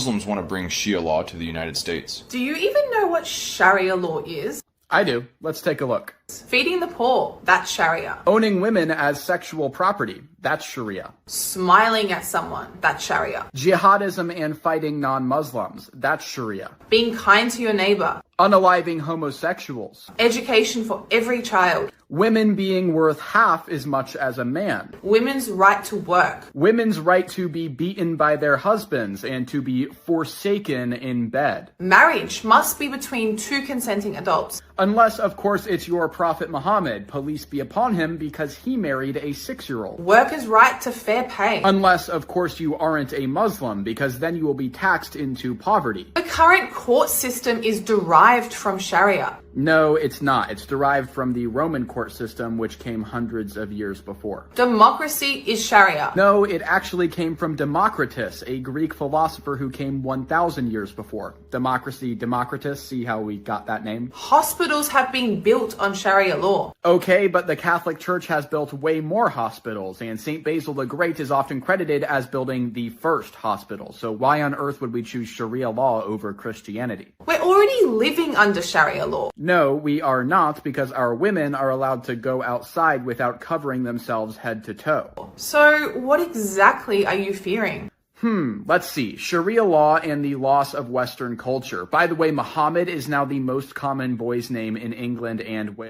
Muslims want to bring Shia law to the United States. Do you even know what Sharia law is? I do. Let's take a look. Feeding the poor, that's Sharia. Owning women as sexual property, that's Sharia. Smiling at someone, that's Sharia. Jihadism and fighting non-Muslims, that's Sharia. Being kind to your neighbor. Unaliving homosexuals. Education for every child. Women being worth half as much as a man. Women's right to work. Women's right to be beaten by their husbands and to be forsaken in bed. Marriage must be between two consenting adults. Unless, of course, it's your Prophet Muhammad, police be upon him, because he married a 6-year-old. Workers' right to fair pay. Unless, of course, you aren't a Muslim, because then you will be taxed into poverty. The current court system is derived from Sharia. No, it's not. It's derived from the Roman court system, which came hundreds of years before. Democracy is Sharia. No, it actually came from Democritus, a Greek philosopher who came 1,000 years before. Democracy, Democritus, see how we got that name? Hospitals have been built on Sharia law. Okay, but the Catholic Church has built way more hospitals, and St. Basil the Great is often credited as building the first hospital. So why on earth would we choose Sharia law over Christianity? We're already living under Sharia law. No, we are not, because our women are allowed to go outside without covering themselves head to toe. So what exactly are you fearing? Let's see. Sharia law and the loss of Western culture. By the way, Muhammad is now the most common boy's name in England and Wales.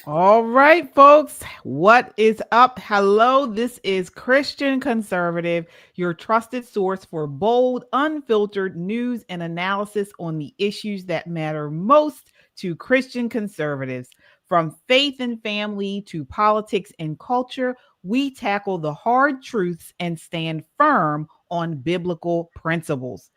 All right, folks, what is up? Hello, this is Christian Conservative, your trusted source for bold, unfiltered news and analysis on the issues that matter most to Christian conservatives. From faith and family to politics and culture, we tackle the hard truths and stand firm on biblical principles.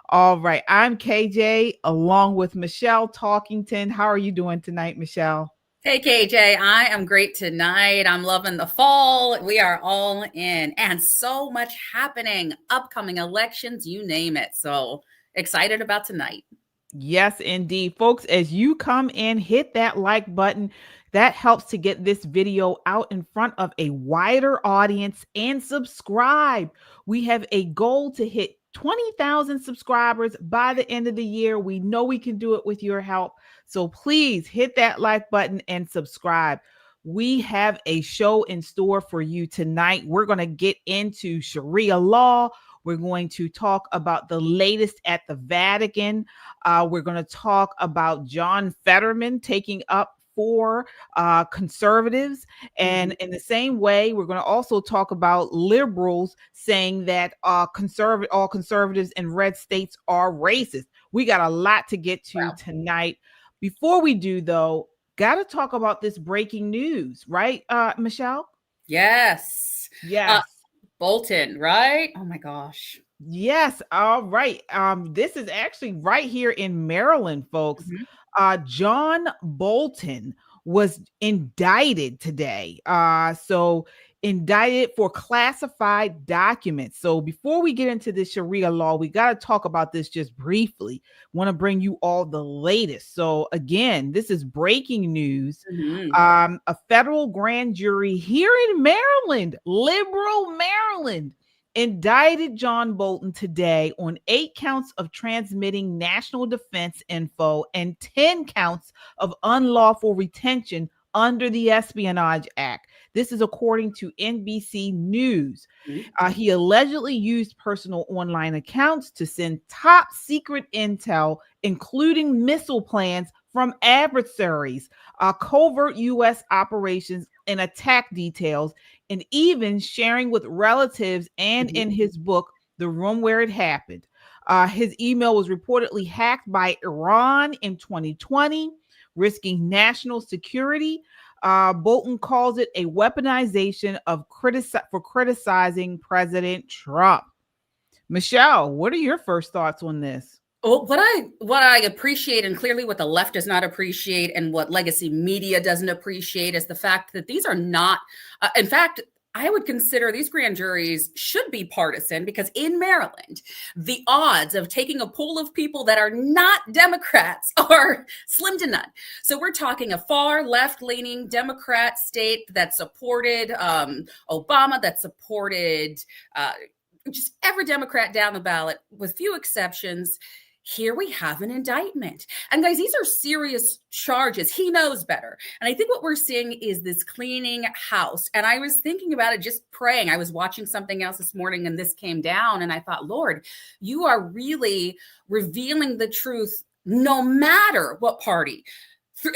All right, I'm KJ along with Michelle Talkington. How are you doing tonight, Michelle? Hey, KJ, I am great tonight. I'm loving the fall. We are all in and so much happening. Upcoming elections, you name it. So excited about tonight. Yes, indeed. Folks, as you come in, hit that like button. That helps to get this video out in front of a wider audience, and subscribe. We have a goal to hit 20,000 subscribers by the end of the year. We know we can do it with your help. So please hit that like button and subscribe. We have a show in store for you tonight. We're going to get into Sharia law. We're going to talk about the latest at the Vatican. We're going to talk about John Fetterman taking up for conservatives. And in the same way, we're going to also talk about liberals saying that all conservatives in red states are racist. We got a lot to get to tonight. Before we do, though, got to talk about this breaking news, right, Michelle? Yes. Bolton, right? Oh my gosh. Yes. All right. This is actually right here in Maryland, folks. John Bolton was indicted today. So indicted for classified documents. So before we get into the Sharia law, we got to talk about this just briefly. Want to bring you all the latest. So again, this is breaking news. A federal grand jury here in Maryland, liberal Maryland, indicted John Bolton today on 8 counts of transmitting national defense info and 10 counts of unlawful retention under the Espionage Act. This is according to NBC News. He allegedly used personal online accounts to send top secret intel, including missile plans from adversaries, covert U.S. operations and attack details, and even sharing with relatives and in his book, The Room Where It Happened. His email was reportedly hacked by Iran in 2020, risking national security. Bolton calls it a weaponization of criticizing President Trump. Michelle, what are your first thoughts on this? Well, what I appreciate, and clearly what the left does not appreciate and what legacy media doesn't appreciate, is the fact that these are not, in fact, I would consider these grand juries should be partisan, because in Maryland, the odds of taking a pool of people that are not Democrats are slim to none. So we're talking a far left-leaning Democrat state that supported Obama, that supported just every Democrat down the ballot, with few exceptions. Here we have an indictment. And guys, these are serious charges. He knows better. And I think what we're seeing is this cleaning house. And I was thinking about it, just praying. I was watching something else this morning and this came down. And I thought, Lord, you are really revealing the truth no matter what party.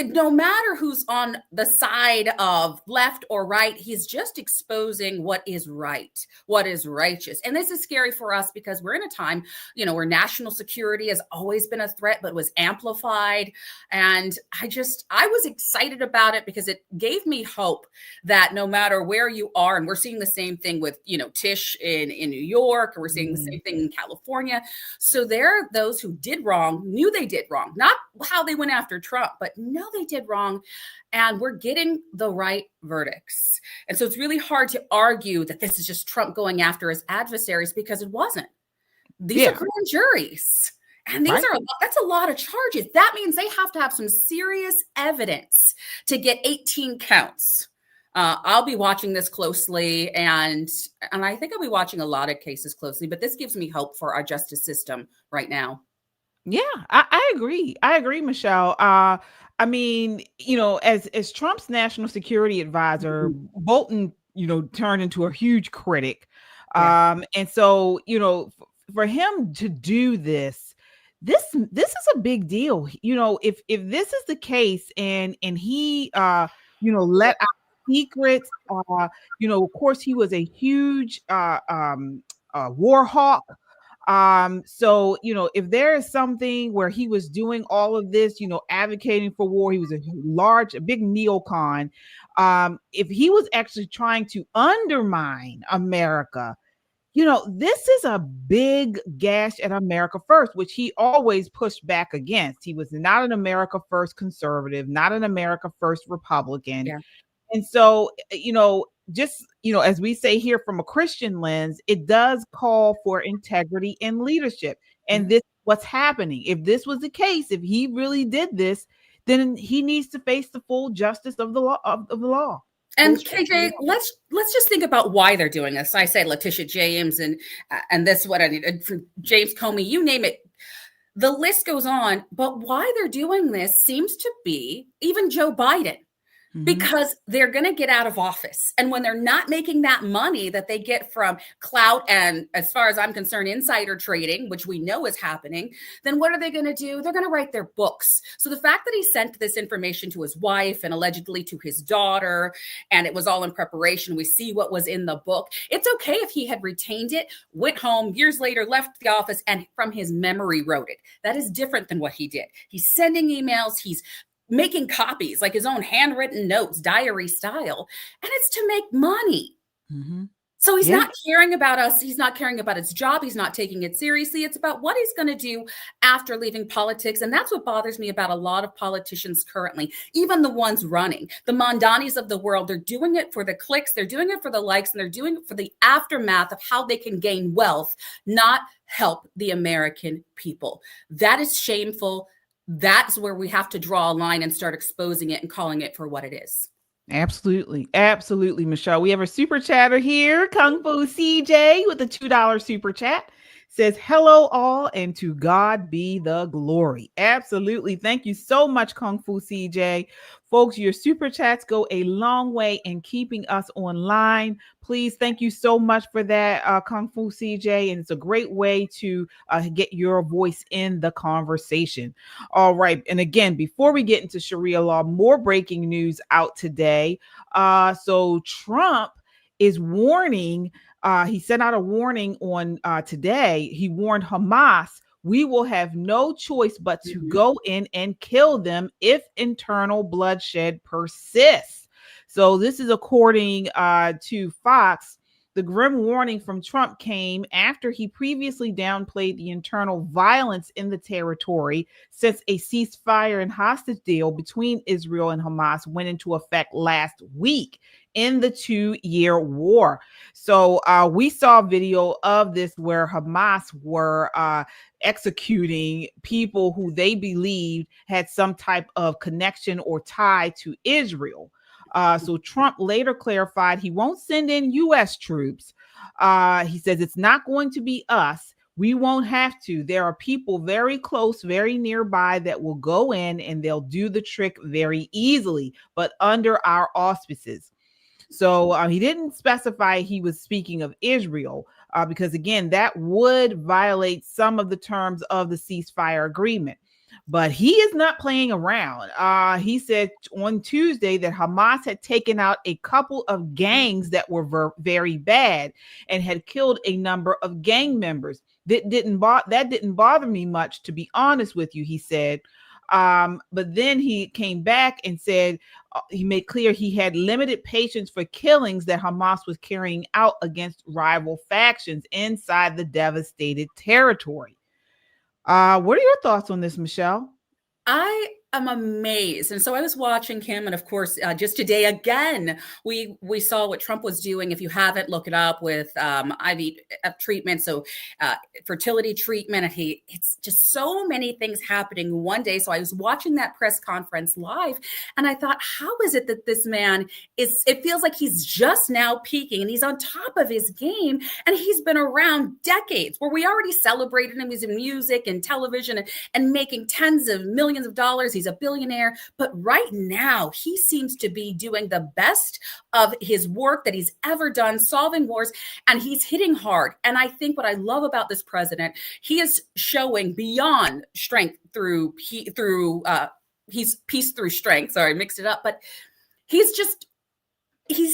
No matter who's on the side of left or right, he's just exposing what is right, what is righteous. And this is scary for us because we're in a time, where national security has always been a threat, but was amplified. And I was excited about it because it gave me hope that no matter where you are, and we're seeing the same thing with, Tish in New York, or we're seeing the same thing in California. So there are those who did wrong, knew they did wrong, not how they went after Trump, but no, they did wrong, and we're getting the right verdicts. And so it's really hard to argue that this is just Trump going after his adversaries, because it wasn't. These are grand juries, and that's a lot of charges. That means they have to have some serious evidence to get 18 counts. I'll be watching this closely, and I think I'll be watching a lot of cases closely, but this gives me hope for our justice system right now. Yeah, I agree. I agree, Michelle. I mean, as Trump's national security advisor, Bolton, turned into a huge critic. And so, for him to do this is a big deal. If this is the case and he let out secrets, of course he was a huge war hawk. So, if there is something where he was doing all of this, advocating for war, he was a big neocon. If he was actually trying to undermine America, this is a big gash at America first, which he always pushed back against. He was not an America first conservative, not an America first Republican. Yeah. And so, as we say here from a Christian lens, it does call for integrity and leadership. And this is what's happening. If this was the case, if he really did this, then he needs to face the full justice of the law. And KJ, let's just think about why they're doing this. I say Letitia James and this what I need for James Comey, you name it. The list goes on, but why they're doing this seems to be even Joe Biden. Because they're going to get out of office. And when they're not making that money that they get from clout and, as far as I'm concerned, insider trading, which we know is happening, then what are they going to do? They're going to write their books. So the fact that he sent this information to his wife and allegedly to his daughter, and it was all in preparation, we see what was in the book. It's okay if he had retained it, went home, years later, left the office, and from his memory wrote it. That is different than what he did. He's sending emails. He's making copies, like his own handwritten notes, diary style, and it's to make money. So he's not caring about us. He's not caring about his job. He's not taking it seriously. It's about what he's going to do after leaving politics. And that's what bothers me about a lot of politicians currently, even the ones running, the Mondanis of the world. They're doing it for the clicks. They're doing it for the likes, and they're doing it for the aftermath of how they can gain wealth, not help the American people. That is shameful. That's where we have to draw a line and start exposing it and calling it for what it is. Absolutely. Absolutely, Michelle. We have a super chatter here. Kung Fu CJ with a $2 super chat says, hello all, and to God be the glory. Absolutely. Thank you so much, Kung Fu CJ. Folks, your super chats go a long way in keeping us online. Please, thank you so much for that, Kung Fu CJ. And it's a great way to get your voice in the conversation. All right. And again, before we get into Sharia law, more breaking news out today. So Trump is warning. He sent out a warning on today. He warned Hamas, we will have no choice but to go in and kill them if internal bloodshed persists. So this is according to Fox. The grim warning from Trump came after he previously downplayed the internal violence in the territory since a ceasefire and hostage deal between Israel and Hamas went into effect last week in the 2-year war. So we saw a video of this where Hamas were executing people who they believed had some type of connection or tie to Israel. So Trump later clarified he won't send in U.S. troops, He says it's not going to be us. We won't have to. There are people very close, very nearby that will go in and they'll do the trick very easily, but under our auspices. So he didn't specify he was speaking of Israel, because again, that would violate some of the terms of the ceasefire agreement. But he is not playing around. He said on Tuesday that Hamas had taken out a couple of gangs that were very bad and had killed a number of gang members. That didn't bother me much, to be honest with you, he said. But then he came back and said he made clear he had limited patience for killings that Hamas was carrying out against rival factions inside the devastated territory. What are your thoughts on this, Michelle? I am amazed. And so I was watching him, and of course, just today again, we saw what Trump was doing. If you haven't, look it up with IVF treatment, so fertility treatment. And it's just so many things happening one day. So I was watching that press conference live, and I thought, how is it that this man it feels like he's just now peaking, and he's on top of his game, and he's been around decades where we already celebrated him. He's in music and television and making tens of millions of dollars. He's a billionaire. But right now, he seems to be doing the best of his work that he's ever done, solving wars, and he's hitting hard. And I think what I love about this president, he is showing beyond strength through peace through strength. Sorry, I mixed it up. But he's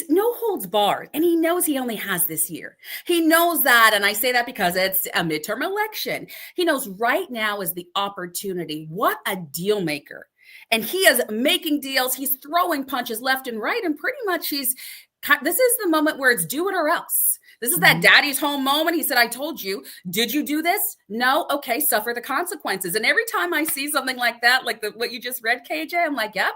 no holds barred, and he knows he only has this year. He knows that, and I say that because it's a midterm election. He knows right now is the opportunity. What a deal maker. And he is making deals. He's throwing punches left and right, and pretty much this is the moment where it's do it or else. This is that daddy's home moment. He said, I told you. Did you do this? No? Okay, suffer the consequences. And every time I see something like that, like what you just read, KJ, I'm like, yep.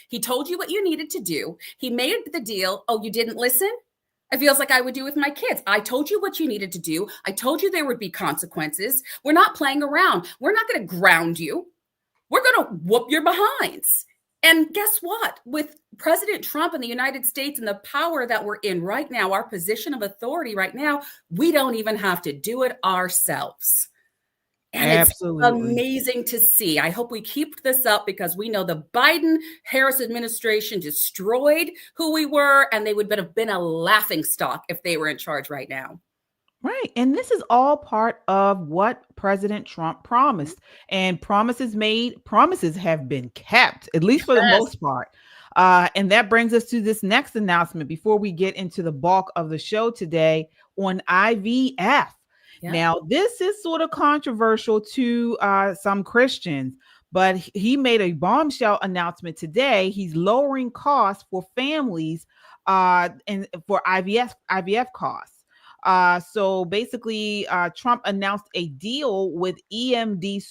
He told you what you needed to do. He made the deal. Oh, you didn't listen? It feels like I would do with my kids. I told you what you needed to do. I told you there would be consequences. We're not playing around. We're not going to ground you. We're going to whoop your behinds. And guess what? With President Trump in the United States and the power that we're in right now, our position of authority right now, we don't even have to do it ourselves. And Absolutely. It's amazing to see. I hope we keep this up because we know the Biden-Harris administration destroyed who we were, and they would have been a laughingstock if they were in charge right now. Right. And this is all part of what President Trump promised. And promises made, promises have been kept, at least for the most part. And that brings us to this next announcement before we get into the bulk of the show today on IVF. Yeah. Now, this is sort of controversial to some Christians, but he made a bombshell announcement today. He's lowering costs for families and for IVF costs. So basically, Trump announced a deal with EMD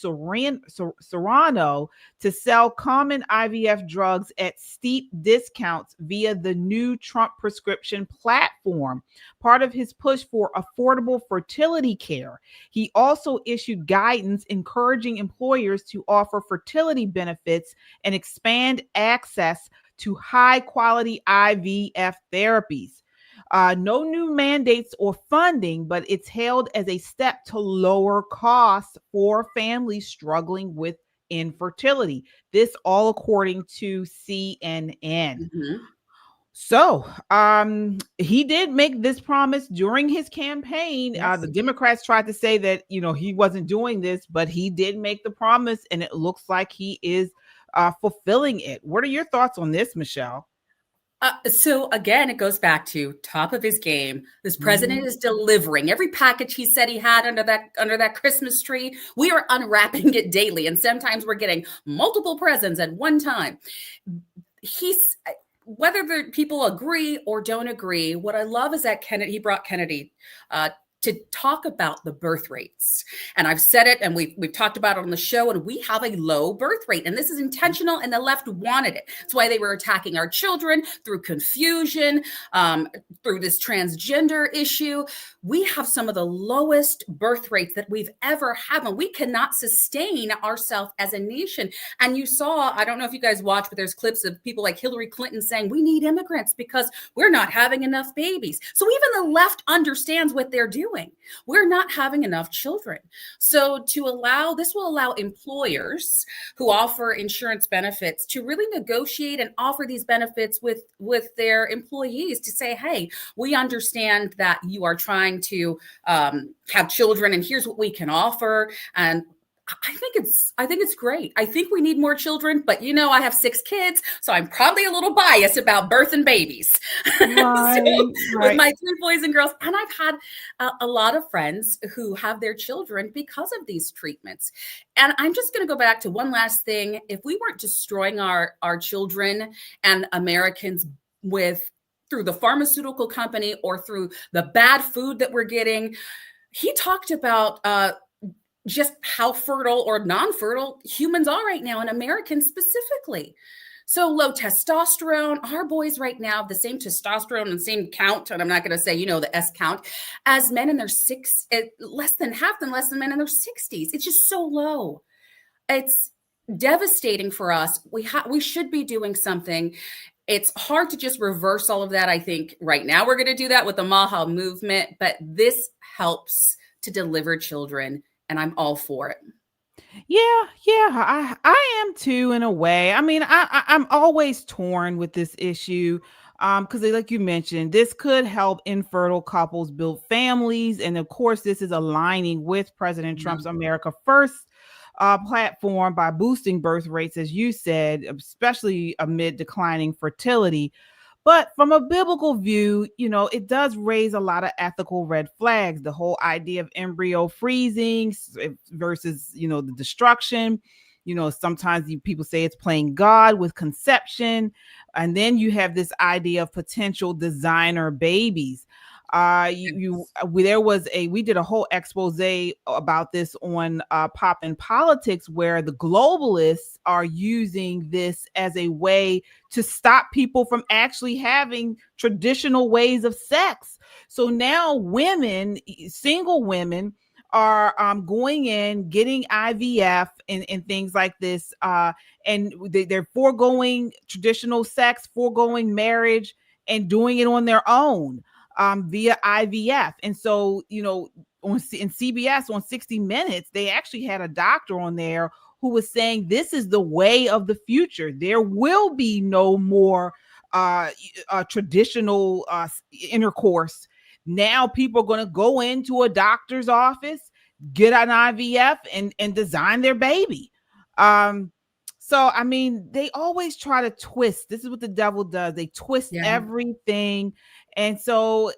Serrano to sell common IVF drugs at steep discounts via the new Trump prescription platform, part of his push for affordable fertility care. He also issued guidance encouraging employers to offer fertility benefits and expand access to high-quality IVF therapies. No new mandates or funding, but it's hailed as a step to lower costs for families struggling with infertility. This all according to CNN. Mm-hmm. So he did make this promise during his campaign. Yes. The Democrats tried to say that, he wasn't doing this, but he did make the promise, and it looks like he is fulfilling it. What are your thoughts on this, Michelle? So again, it goes back to top of his game. This president is delivering every package he said he had under that Christmas tree. We are unwrapping it daily, and sometimes we're getting multiple presents at one time. Whether the people agree or don't agree, what I love is that he brought Kennedy to talk about the birth rates. And I've said it, and we've talked about it on the show, and we have a low birth rate. And this is intentional, and the left wanted it. That's why they were attacking our children through confusion, through this transgender issue. We have some of the lowest birth rates that we've ever had, and we cannot sustain ourselves as a nation. And you saw, I don't know if you guys watch, but there's clips of people like Hillary Clinton saying, we need immigrants because we're not having enough babies. So even the left understands what they're doing. We're not having enough children. So this will allow employers who offer insurance benefits to really negotiate and offer these benefits with their employees to say, hey, we understand that you are trying to have children, and here's what we can offer. And I think it's great. I think we need more children, but I have 6 kids, so I'm probably a little biased about birth and babies. Right, with my 3 boys and girls. And I've had a lot of friends who have their children because of these treatments. And I'm just going to go back to one last thing. If we weren't destroying our children and Americans through the pharmaceutical company or through the bad food that we're getting, he talked about just how fertile or non-fertile humans are right now, and Americans specifically. So low testosterone, our boys right now have the same testosterone and same count, and I'm not going to say, the S count, as men in their less than men in their 60s. It's just so low. It's devastating for us. We should be doing something. It's hard to just reverse all of that. I think right now we're going to do that with the Maha movement, but this helps to deliver children, and I'm all for it. Yeah, I am too, in a way. I mean, I'm always torn with this issue, because like you mentioned, this could help infertile couples build families, and of course, this is aligning with President Trump's America First platform by boosting birth rates, as you said, especially amid declining fertility. But from a biblical view, it does raise a lot of ethical red flags. The whole idea of embryo freezing versus, the destruction. Sometimes people say it's playing God with conception. And then you have this idea of potential designer babies. We did a whole expose about this on Pop and Politics, where the globalists are using this as a way to stop people from actually having traditional ways of sex. So now single women are going in, getting IVF and things like this, and they're foregoing traditional sex, foregoing marriage, and doing it on their own. Via IVF. And so, in CBS on 60 Minutes, they actually had a doctor on there who was saying this is the way of the future. There will be no more traditional intercourse. Now people are going to go into a doctor's office, get an IVF, and design their baby. So, I mean, they always try to twist. This is what the devil does. They twist everything. And so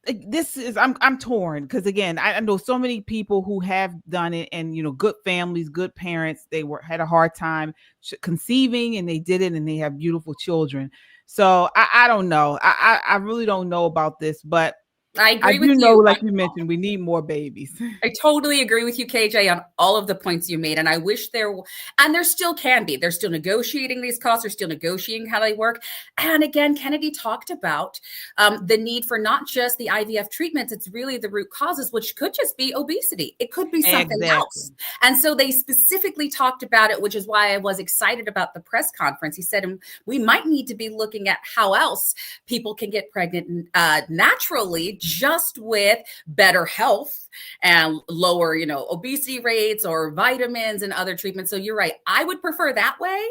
I'm torn, because again, I know so many people who have done it, and good families, good parents, they had a hard time conceiving, and they did it, and they have beautiful children. So I don't know. I really don't know about this, but I agree with you. Like you mentioned, we need more babies. I totally agree with you, KJ, on all of the points you made. And I wish there still can be. They're still negotiating these costs. They're still negotiating how they work. And again, Kennedy talked about the need for not just the IVF treatments. It's really the root causes, which could just be obesity. It could be something else. And so they specifically talked about it, which is why I was excited about the press conference. He said, we might need to be looking at how else people can get pregnant naturally, just with better health and lower, obesity rates or vitamins and other treatments. So you're right. I would prefer that way.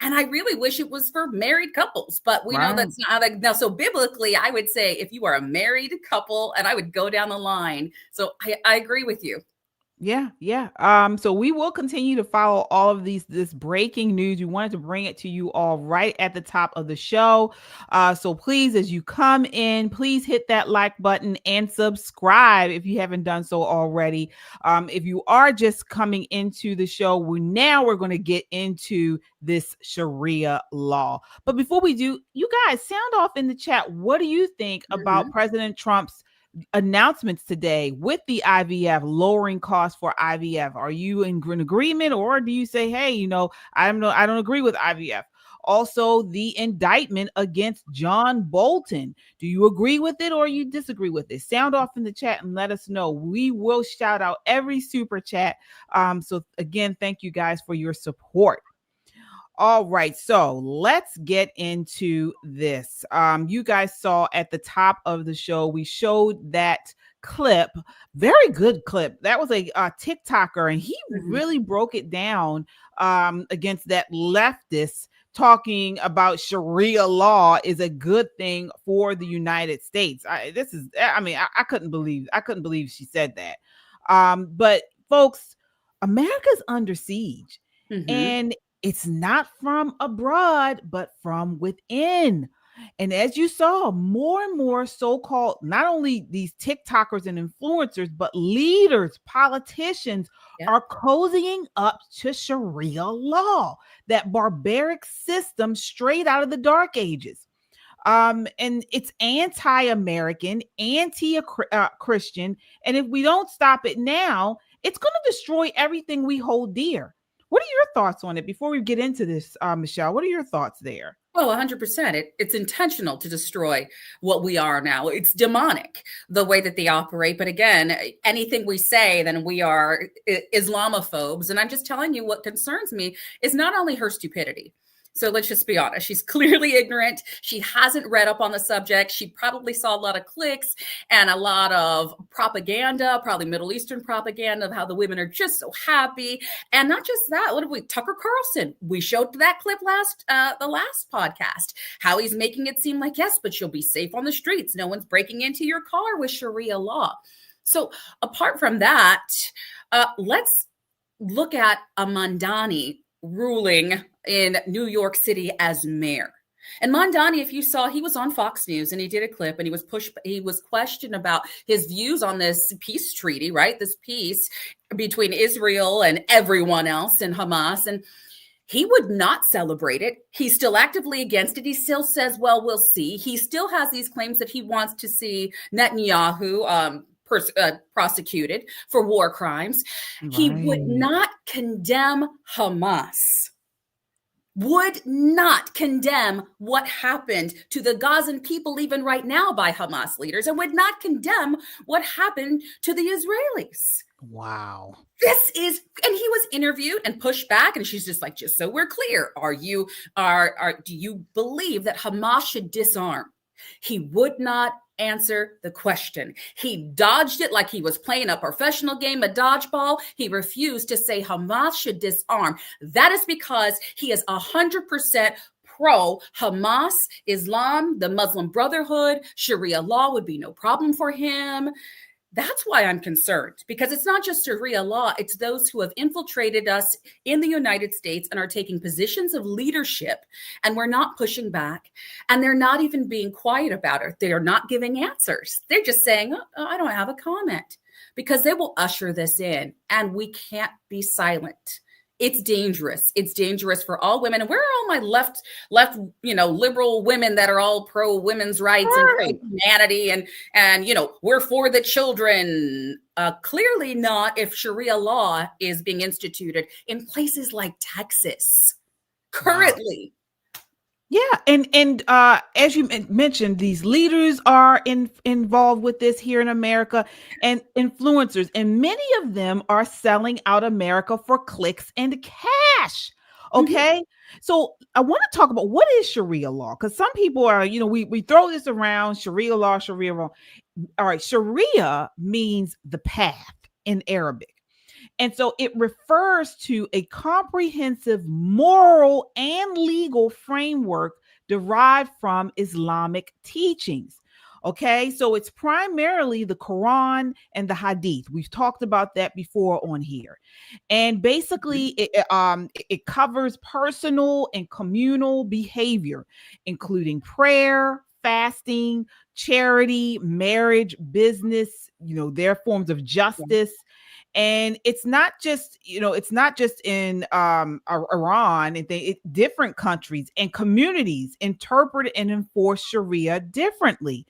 And I really wish it was for married couples, but we know that's not like now. So biblically, I would say if you are a married couple, and I would go down the line. So I agree with you. Yeah. So we will continue to follow all of this breaking news. We wanted to bring it to you all right at the top of the show. So please, as you come in, please hit that like button and subscribe if you haven't done so already. If you are just coming into the show, we're going to get into this Sharia law. But before we do, you guys sound off in the chat. What do you think about President Trump's announcements today with the IVF, lowering costs for IVF. Are you in agreement, or do you say, hey, I don't agree with IVF? Also, the indictment against John Bolton. Do you agree with it or you disagree with it? Sound off in the chat and let us know. We will shout out every super chat. So again, thank you guys for your support. All right, so let's get into this. You guys saw at the top of the show, we showed that clip, very good clip. That was a TikToker, and he really broke it down against that leftist, talking about Sharia law is a good thing for the United States. I couldn't believe she said that. But folks, America's under siege, and it's not from abroad, but from within. And as you saw, more and more so-called, not only these TikTokers and influencers, but leaders, politicians are cozying up to Sharia law, that barbaric system straight out of the Dark Ages. And it's anti-American, anti-Christian. And if we don't stop it now, it's going to destroy everything we hold dear. What are your thoughts on it before we get into this, Michelle? What are your thoughts there? Oh, 100%. It's intentional to destroy what we are now. It's demonic, the way that they operate. But again, anything we say, then we are Islamophobes. And I'm just telling you, what concerns me is not only her stupidity. So let's just be honest. She's clearly ignorant. She hasn't read up on the subject. She probably saw a lot of clicks and a lot of propaganda, probably Middle Eastern propaganda, of how the women are just so happy. And not just that, what did we, Tucker Carlson, we showed that clip the last podcast, how he's making it seem like, yes, but you'll be safe on the streets. No one's breaking into your car with Sharia law. So apart from that, let's look at a Mamdani ruling in New York City as mayor. And Mamdani, if you saw, he was on Fox News and he did a clip and he was questioned about his views on this peace treaty, right? This peace between Israel and everyone else and Hamas. And he would not celebrate it. He's still actively against it. He still says, well, we'll see. He still has these claims that he wants to see Netanyahu prosecuted for war crimes. Right. He would not condemn Hamas. Would not condemn what happened to the Gazan people even right now by Hamas leaders, and would not condemn what happened to the Israelis. Wow. And he was interviewed and pushed back, and she's just like, just so we're clear, do you believe that Hamas should disarm? He would not answer the question. He dodged it like he was playing a professional game of dodgeball. He refused to say Hamas should disarm. That is because he is 100% pro Hamas, Islam, the Muslim Brotherhood. Sharia law would be no problem for him. That's why I'm concerned, because it's not just Sharia law. It's those who have infiltrated us in the United States and are taking positions of leadership, and we're not pushing back, and they're not even being quiet about it. They are not giving answers. They're just saying, oh, I don't have a comment, because they will usher this in, and we can't be silent. It's dangerous. It's dangerous for all women. And where are all my left, liberal women that are all pro women's rights and humanity and we're for the children? Clearly not if Sharia law is being instituted in places like Texas currently. Wow. Yeah, and as you mentioned, these leaders are involved with this here in America, and influencers, and many of them are selling out America for clicks and cash. Okay, so I want to talk about what is Sharia law, because some people are, we throw this around, Sharia law. All right, Sharia means the path in Arabic. And so it refers to a comprehensive moral and legal framework derived from Islamic teachings. Okay, so it's primarily the Quran and the Hadith. We've talked about that before on here. And basically, it covers personal and communal behavior, including prayer, fasting, charity, marriage, business, their forms of justice. And it's not just, it's not just in Iran and different countries and communities interpret and enforce Sharia differently.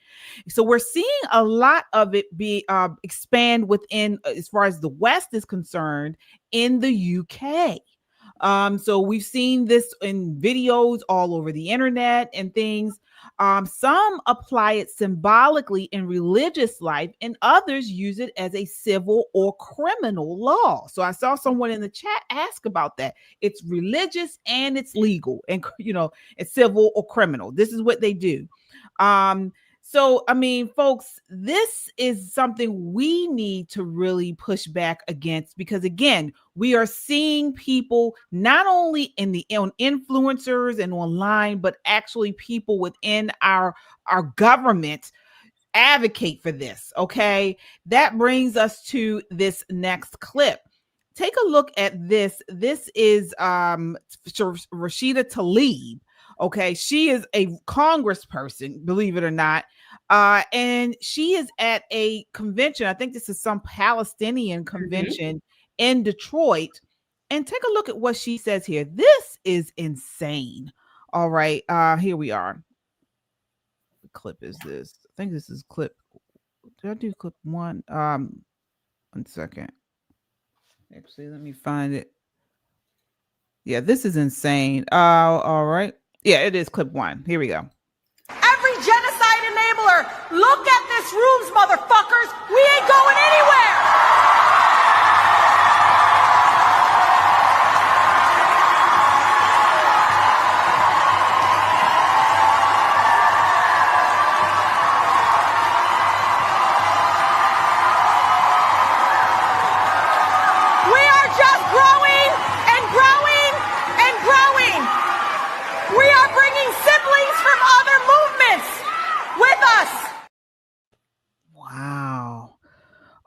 So we're seeing a lot of it be expand within, as far as the West is concerned, in the UK. So we've seen this in videos all over the internet and things. Some apply it symbolically in religious life, and others use it as a civil or criminal law. So I saw someone in the chat ask about that. It's religious and it's legal, and it's civil or criminal. This is what they do. So, I mean, folks, this is something we need to really push back against, because, again, we are seeing people not only on influencers and online, but actually people within our government advocate for this. Okay, that brings us to this next clip. Take a look at this. This is Rashida Tlaib. Okay, she is a congressperson, believe it or not. And she is at a convention. I think this is some Palestinian convention in Detroit. And take a look at what she says here. This is insane. All right, here we are. What clip is this? I think this is clip. Did I do clip one? 1 second. Actually, let me find it. Yeah, this is insane. All right. Yeah, it is clip one. Here we go. Every genocide enabler, look at this rooms, motherfuckers. We ain't going anywhere. We are just growing and growing and growing. We are bringing siblings from other movements with us. Wow.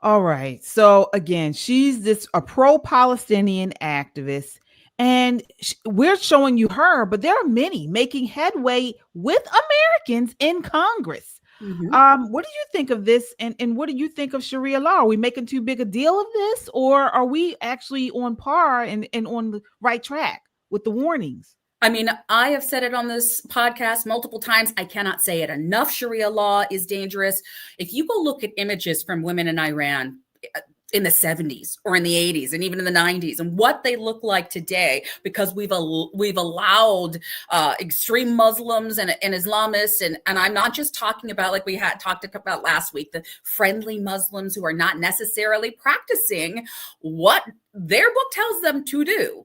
All right. So again, she's a pro-Palestinian activist, and we're showing you her, but there are many making headway with Americans in Congress. What do you think of this? And what do you think of Sharia law? Are we making too big a deal of this, or are we actually on par and on the right track with the warnings? I mean, I have said it on this podcast multiple times. I cannot say it enough. Sharia law is dangerous. If you go look at images from women in Iran in the 70s or in the 80s and even in the 90s and what they look like today, because we've allowed extreme Muslims and Islamists, and I'm not just talking about, like we had talked about last week, the friendly Muslims who are not necessarily practicing what their book tells them to do.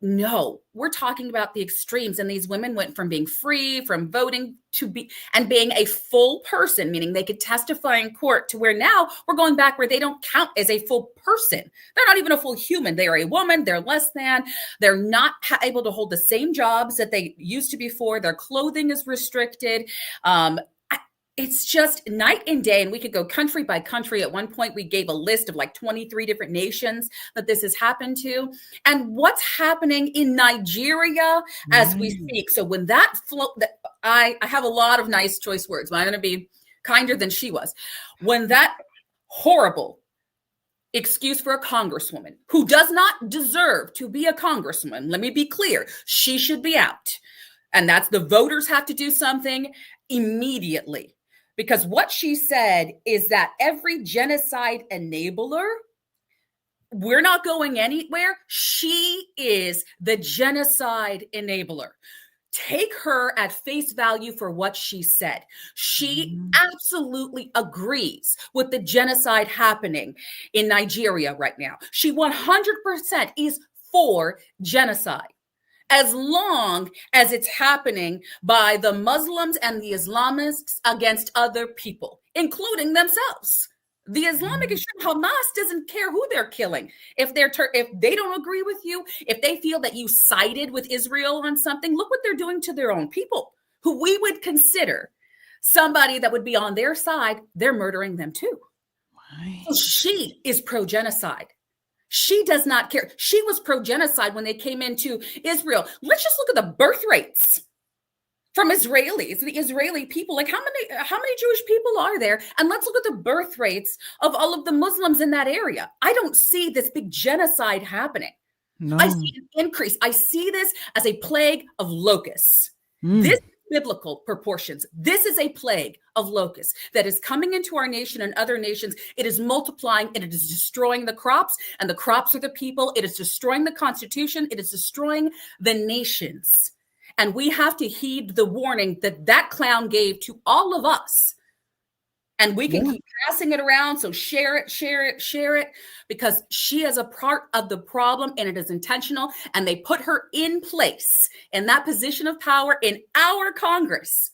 No, we're talking about the extremes. And these women went from being free, from voting, to being a full person, meaning they could testify in court, to where now we're going back where they don't count as a full person. They're not even a full human. They are a woman. They're less than. They're not able to hold the same jobs that they used to before. Their clothing is restricted. It's just night and day, and we could go country by country. At one point, we gave a list of like 23 different nations that this has happened to, and what's happening in Nigeria as we speak. So when that I have a lot of nice choice words, but I'm going to be kinder than she was. When that horrible excuse for a congresswoman who does not deserve to be a congresswoman, let me be clear, she should be out. And that's the voters have to do something immediately. Because what she said is that every genocide enabler, we're not going anywhere. She is the genocide enabler. Take her at face value for what she said. She absolutely agrees with the genocide happening in Nigeria right now. She 100% is for genocide, as long as it's happening by the Muslims and the Islamists against other people, including themselves. The Islamic extreme Hamas doesn't care who they're killing. If they don't agree with you, if they feel that you sided with Israel on something, look what they're doing to their own people, who we would consider somebody that would be on their side. They're murdering them too. Right. So she is pro-genocide. She does not care. She was pro-genocide when they came into Israel. Let's just look at the birth rates from Israelis, the Israeli people. Like how many Jewish people are there? And let's look at the birth rates of all of the Muslims in that area. I don't see this big genocide happening. No. I see an increase. I see this as a plague of locusts. Mm. This is biblical proportions. This is a plague of locusts that is coming into our nation and other nations. It is multiplying and it is destroying the crops, and the crops are the people. It is destroying the Constitution. It is destroying the nations. And we have to heed the warning that that clown gave to all of us. And we can keep passing it around. So share it, share it, share it, because she is a part of the problem and it is intentional. And they put her in place in that position of power in our Congress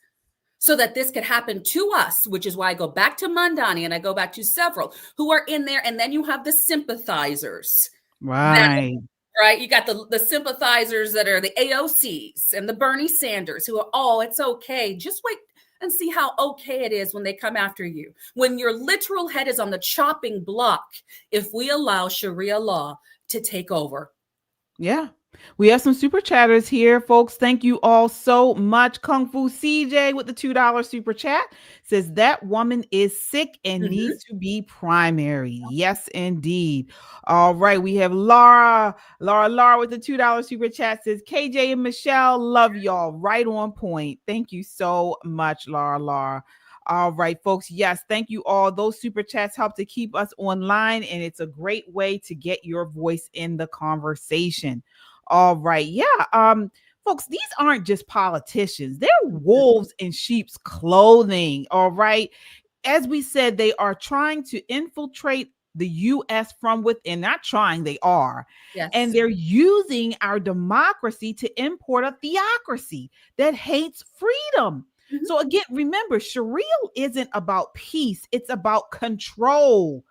so that this could happen to us, which is why I go back to Mandani and I go back to several who are in there. And then you have the sympathizers. Right. Right. You got the sympathizers that are the AOCs and the Bernie Sanders who are, oh, it's okay. Just wait and see how okay it is when they come after you. When your literal head is on the chopping block, if we allow Sharia law to take over. Yeah. We have some super chatters here, folks. Thank you all so much. Kung Fu CJ with the $2 super chat says that woman is sick and needs to be primary. Yes, indeed. All right. We have Laura with the $2 super chat says KJ and Michelle, love y'all. Right on point. Thank you so much, Laura. All right, folks. Yes, thank you all. Those super chats help to keep us online, and it's a great way to get your voice in the conversation. All right. Yeah. Folks, these aren't just politicians. They're wolves in sheep's clothing. All right. As we said, they are trying to infiltrate the U.S. from within. Not trying, they are. Yes. And they're using our democracy to import a theocracy that hates freedom. Mm-hmm. So again, remember, Sharia isn't about peace. It's about control.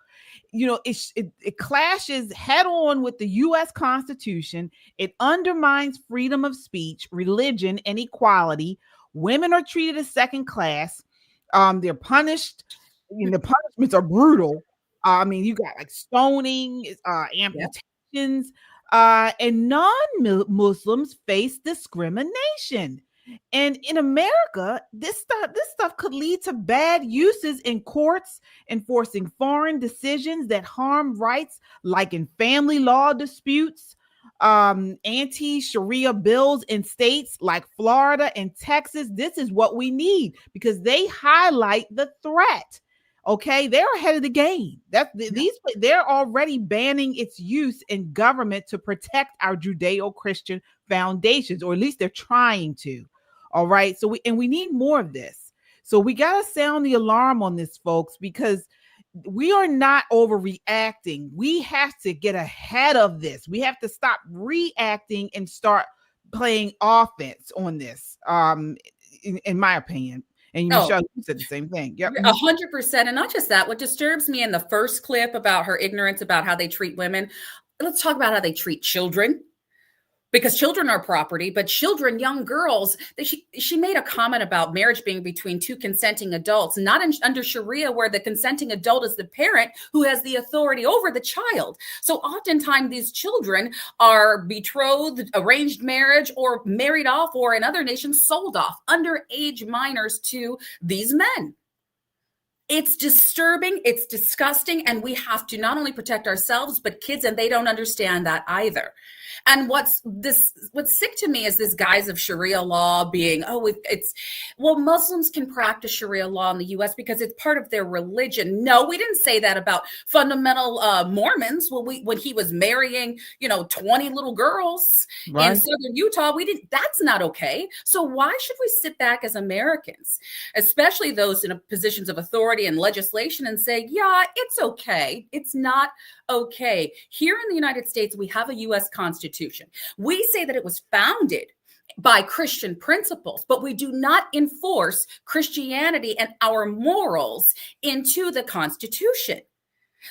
You know, it clashes head on with the U.S. Constitution. It undermines freedom of speech, religion, and equality. Women are treated as second class. They're punished. The punishments are brutal. I mean, you got like stoning, amputations, and non-Muslims face discrimination. And in America, this stuff could lead to bad uses in courts, enforcing foreign decisions that harm rights, like in family law disputes, anti-Sharia bills in states like Florida and Texas. This is what we need because they highlight the threat. Okay, they're ahead of the game. They're already banning its use in government to protect our Judeo-Christian foundations, or at least they're trying to. All right. So we need more of this. So we got to sound the alarm on this, folks, because we are not overreacting. We have to get ahead of this. We have to stop reacting and start playing offense on this. In my opinion. And Michelle, you said the same thing. Yep. 100%. And not just that, what disturbs me in the first clip about her ignorance about how they treat women, let's talk about how they treat children. Because children are property, but children, young girls, she made a comment about marriage being between two consenting adults, not under Sharia, where the consenting adult is the parent who has the authority over the child. So oftentimes these children are betrothed, arranged marriage, or married off, or in other nations, sold off, underage minors to these men. It's disturbing, it's disgusting, and we have to not only protect ourselves, but kids, and they don't understand that either. And what's sick to me is this guise of Sharia law being, Muslims can practice Sharia law in the U.S. because it's part of their religion. No, we didn't say that about fundamental Mormons when he was marrying, 20 little girls in southern Utah. That's not okay. So why should we sit back as Americans, especially those in positions of authority and legislation, and say, yeah, it's okay. It's not okay. Here in the United States, we have a U.S. Constitution. We say that it was founded by Christian principles, but we do not enforce Christianity and our morals into the Constitution.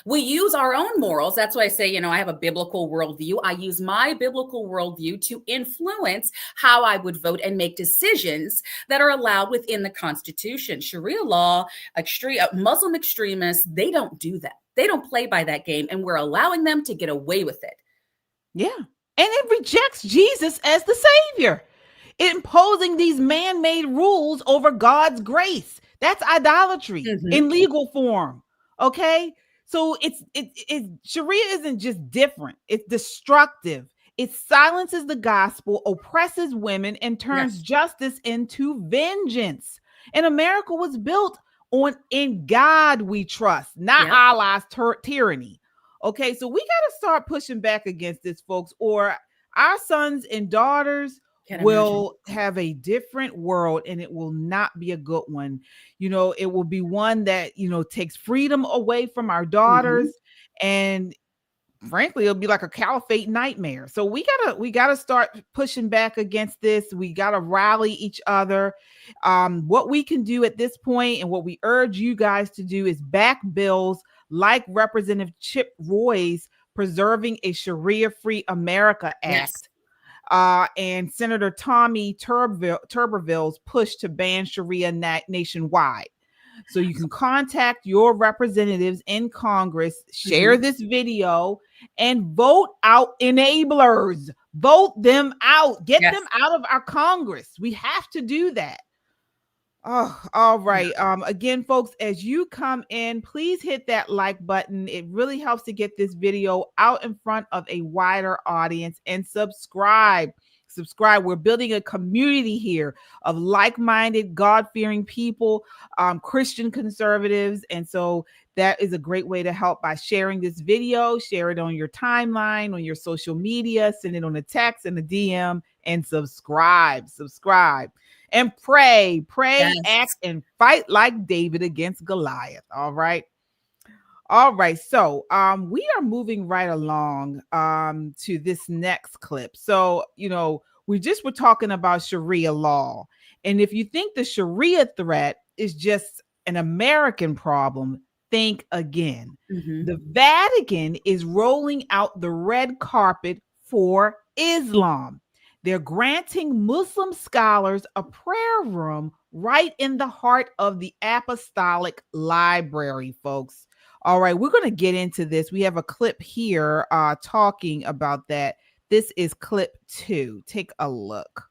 We use our own morals. That's why I say, I have a biblical worldview. I use my biblical worldview to influence how I would vote and make decisions that are allowed within the Constitution. Sharia law, Muslim extremists, they don't do that. They don't play by that game, and we're allowing them to get away with it. Yeah. And it rejects Jesus as the savior. imposing these man-made rules over God's grace. That's idolatry in legal form. Okay. So it's Sharia isn't just different, it's destructive. It silences the gospel, oppresses women, and turns justice into vengeance. And America was built on in God we trust, not Allah's tyranny. Okay, so we got to start pushing back against this, folks, or our sons and daughters will have a different world, and it will not be a good one. It will be one that, takes freedom away from our daughters, and frankly, it'll be like a caliphate nightmare. So we gotta start pushing back against this. We gotta rally each other. What we can do at this point, and what we urge you guys to do, is back bills like Representative Chip Roy's Preserving a Sharia-Free America Act. And Senator Tommy Tuberville's push to ban Sharia nationwide. So you can contact your representatives in Congress, share this video, and vote out enablers. Vote them out. Get them out of our Congress. We have to do that. Oh, all right. Again, folks, as you come in, please hit that like button. It really helps to get this video out in front of a wider audience, and subscribe. We're building a community here of like-minded, God-fearing people, Christian conservatives. And so that is a great way to help by sharing this video. Share it on your timeline, on your social media, send it on a text and a DM, and subscribe. And pray, act, and fight like David against Goliath. All right. So we are moving right along to this next clip. So, we just were talking about Sharia law. And if you think the Sharia threat is just an American problem, think again. The Vatican is rolling out the red carpet for Islam. They're granting Muslim scholars a prayer room right in the heart of the Apostolic Library, folks. All right, we're going to get into this. We have a clip here talking about that. This is clip 2. Take a look.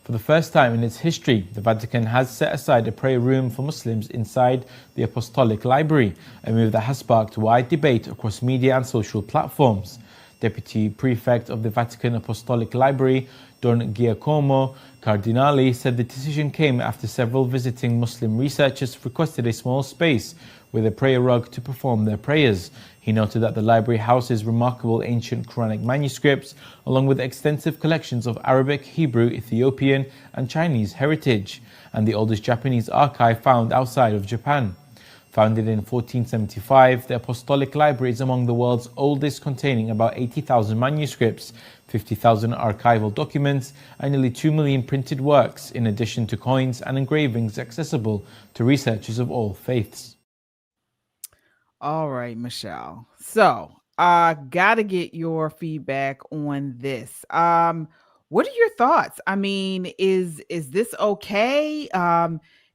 For the first time in its history, the Vatican has set aside a prayer room for Muslims inside the Apostolic Library, a move that has sparked wide debate across media and social platforms. Deputy Prefect of the Vatican Apostolic Library, Don Giacomo Cardinali, said the decision came after several visiting Muslim researchers requested a small space with a prayer rug to perform their prayers. He noted that the library houses remarkable ancient Quranic manuscripts, along with extensive collections of Arabic, Hebrew, Ethiopian, and Chinese heritage, and the oldest Japanese archive found outside of Japan. Founded in 1475, the Apostolic Library is among the world's oldest, containing about 80,000 manuscripts, 50,000 archival documents, and nearly 2 million printed works, in addition to coins and engravings accessible to researchers of all faiths. All right, Michelle. So gotta get your feedback on this. What are your thoughts? I mean, is this okay?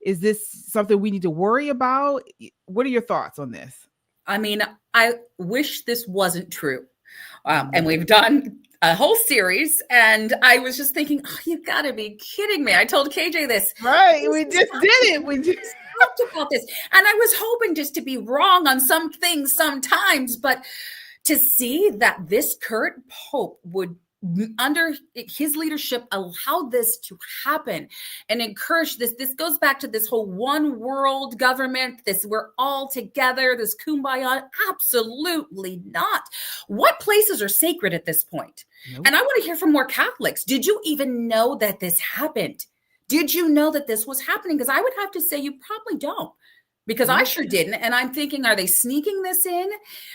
Is this something we need to worry about? What are your thoughts on this? I mean, I wish this wasn't true. And we've done a whole series, and I was just thinking, oh, you gotta be kidding me. I told KJ this. Right, we just did it. We just talked about this. And I was hoping just to be wrong on some things sometimes, but to see that this current Pope would, under his leadership, allow this to happen and encourage this. This goes back to this whole one world government, this we're all together, this kumbaya. Absolutely not. What places are sacred at this point? Nope. And I want to hear from more Catholics. Did you even know that this happened? Did you know that this was happening? Because I would have to say you probably don't. Because I sure didn't. And I'm thinking, are they sneaking this in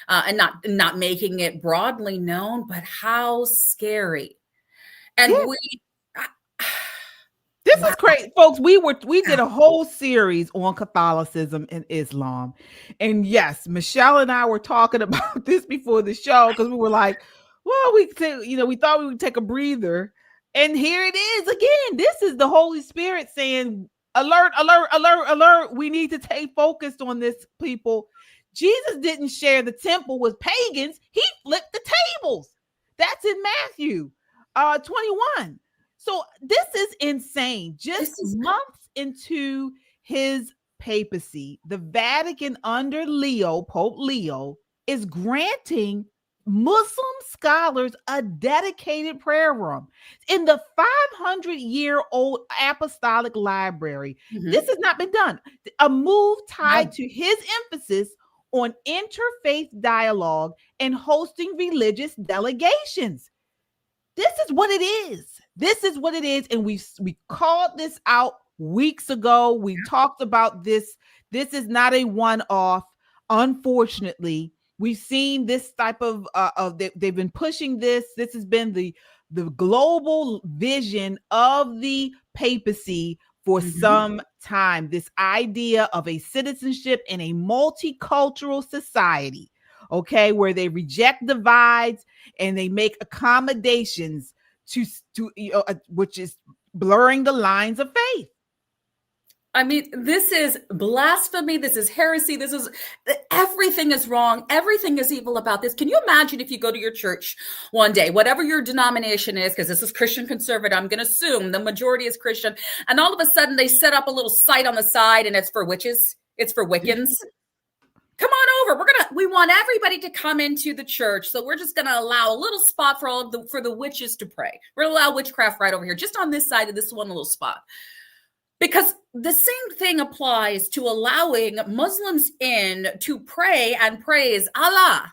and not making it broadly known? But how scary. And this is crazy, folks. We did a whole series on Catholicism and Islam. And yes, Michelle and I were talking about this before the show, because we were like, well, we thought we would take a breather. And here it is again. This is the Holy Spirit saying, alert, alert, alert, alert. We need to stay focused on this, people. Jesus didn't share the temple with pagans. He flipped the tables. That's in Matthew 21. So this is insane. Just This is months into his papacy, the Vatican under Pope Leo, is granting Muslim scholars a dedicated prayer room in the 500-year-old apostolic library. This has not been done. A move tied to his emphasis on interfaith dialogue and hosting religious delegations. This is what it is. This is what it is. And we called this out weeks ago. We talked about this. This is not a one-off. Unfortunately, we've seen this type of they've been pushing this. This has been the global vision of the papacy for some time. This idea of a citizenship in a multicultural society, okay, where they reject divides and they make accommodations to which is blurring the lines of faith. I mean, this is blasphemy. This is heresy. Everything is wrong. Everything is evil about this. Can you imagine if you go to your church one day, whatever your denomination is, because this is Christian conservative, I'm going to assume the majority is Christian, and all of a sudden they set up a little site on the side and it's for witches. It's for Wiccans. Come on over. We want everybody to come into the church. So we're just going to allow a little spot for the witches to pray. We're going to allow witchcraft right over here, just on this side of this one little spot. Because the same thing applies to allowing Muslims in to pray and praise Allah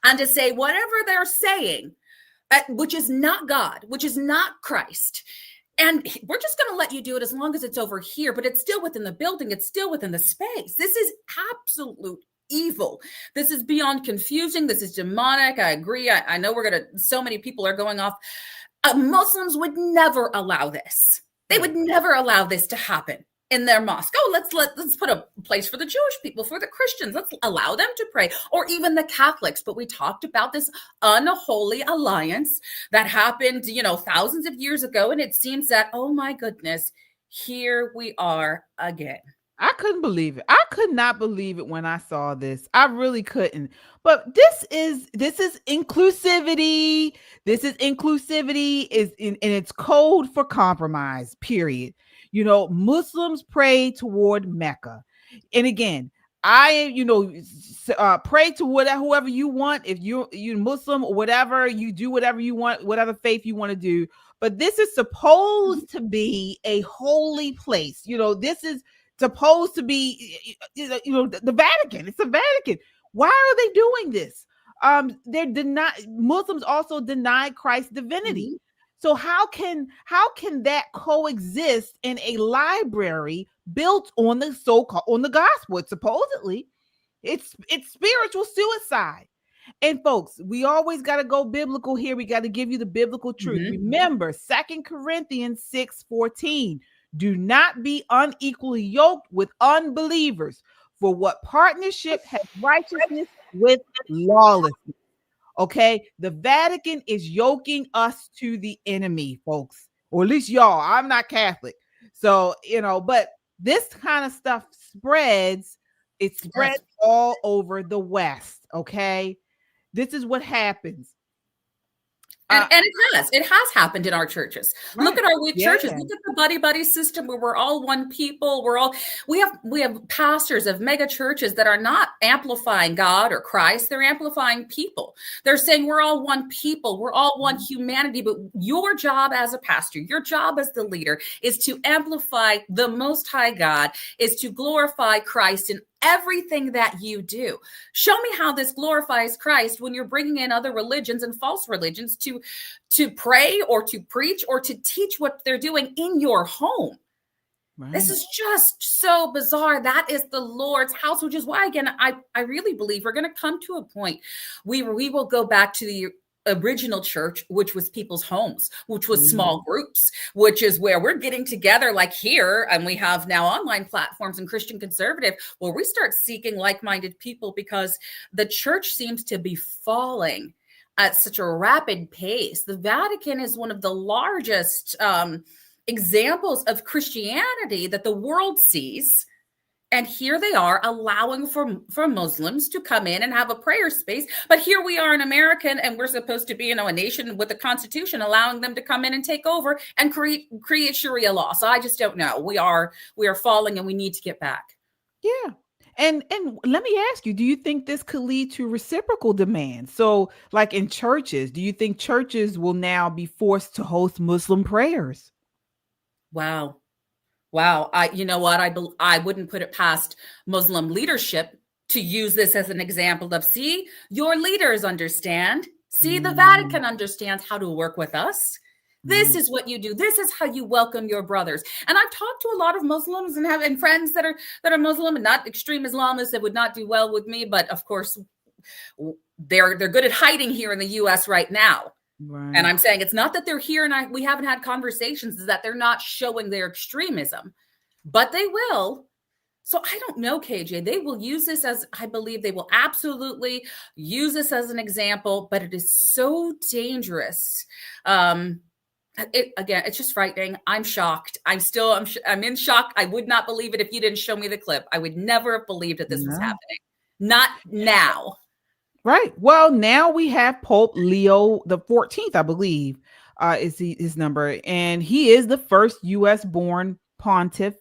and to say whatever they're saying, which is not God, which is not Christ. And we're just going to let you do it as long as it's over here, but it's still within the building. It's still within the space. This is absolute evil. This is beyond confusing. This is demonic. I agree. I know so many people are going off. Muslims would never allow this. They would never allow this to happen in their mosque. Oh, let's put a place for the Jewish people, for the Christians. Let's allow them to pray, or even the Catholics. But we talked about this unholy alliance that happened, thousands of years ago. And it seems that, oh my goodness, here we are again. I couldn't believe it. I could not believe it when I saw this. I really couldn't. But this is inclusivity. This is inclusivity in its code for compromise, period. Muslims pray toward Mecca. And again, pray to whoever you want. If you're Muslim or whatever, you do whatever you want, whatever faith you want to do. But this is supposed to be a holy place. This is supposed to be, the Vatican. It's the Vatican. Why are they doing this? Muslims also deny Christ's divinity. So how can that coexist in a library built on the gospel? It's supposedly it's spiritual suicide. And folks, we always got to go biblical here. We got to give you the biblical truth. Remember 2 Corinthians 6:14. Do not be unequally yoked with unbelievers, for what partnership has righteousness with lawlessness? Okay, the Vatican is yoking us to the enemy, folks, or at least y'all. I'm not Catholic, so but this kind of stuff spreads. It spreads all over the West. Okay, this is what happens. And it has happened in our churches. Right. Look at our weak churches. Look at the buddy system where we're all one people. We have pastors of mega churches that are not amplifying God or Christ. They're amplifying people. They're saying we're all one people. We're all one humanity. But your job as a pastor, your job as the leader is to amplify the Most High God, is to glorify Christ in everything that you do. Show me how this glorifies Christ when you're bringing in other religions and false religions to pray or to preach or to teach what they're doing in your home. Right. This is just so bizarre. That is the Lord's house, which is why, again, I really believe we're going to come to a point where we will go back to the original church, which was people's homes, which was small groups, which is where we're getting together like here. And we have now online platforms and Christian conservative where we start seeking like-minded people, because the church seems to be falling at such a rapid pace. The Vatican is one of the largest examples of Christianity that the world sees. And here they are allowing for Muslims to come in and have a prayer space. But here we are in America, and we're supposed to be, a nation with a constitution, allowing them to come in and take over and create Sharia law. So I just don't know. We are falling, and we need to get back. Yeah. And let me ask you, do you think this could lead to reciprocal demands? So like in churches, do you think churches will now be forced to host Muslim prayers? Wow. You know what? I wouldn't put it past Muslim leadership to use this as an example of, see, your leaders understand. See, the Vatican understands how to work with us. This is what you do. This is how you welcome your brothers. And I've talked to a lot of Muslims and friends that are Muslim and not extreme Islamists that would not do well with me. But of course, they're good at hiding here in the U.S. right now. Right. And I'm saying it's not that they're here and we haven't had conversations, is that they're not showing their extremism, but they will. So I don't know, KJ, they will use this I believe they will absolutely use this as an example, but it is so dangerous. It's just frightening. I'm shocked. I'm in shock. I would not believe it if you didn't show me the clip. I would never have believed that this was happening. Not now. Right. Well, now we have Pope Leo the 14th, I believe, is his number, and he is the first U.S. born pontiff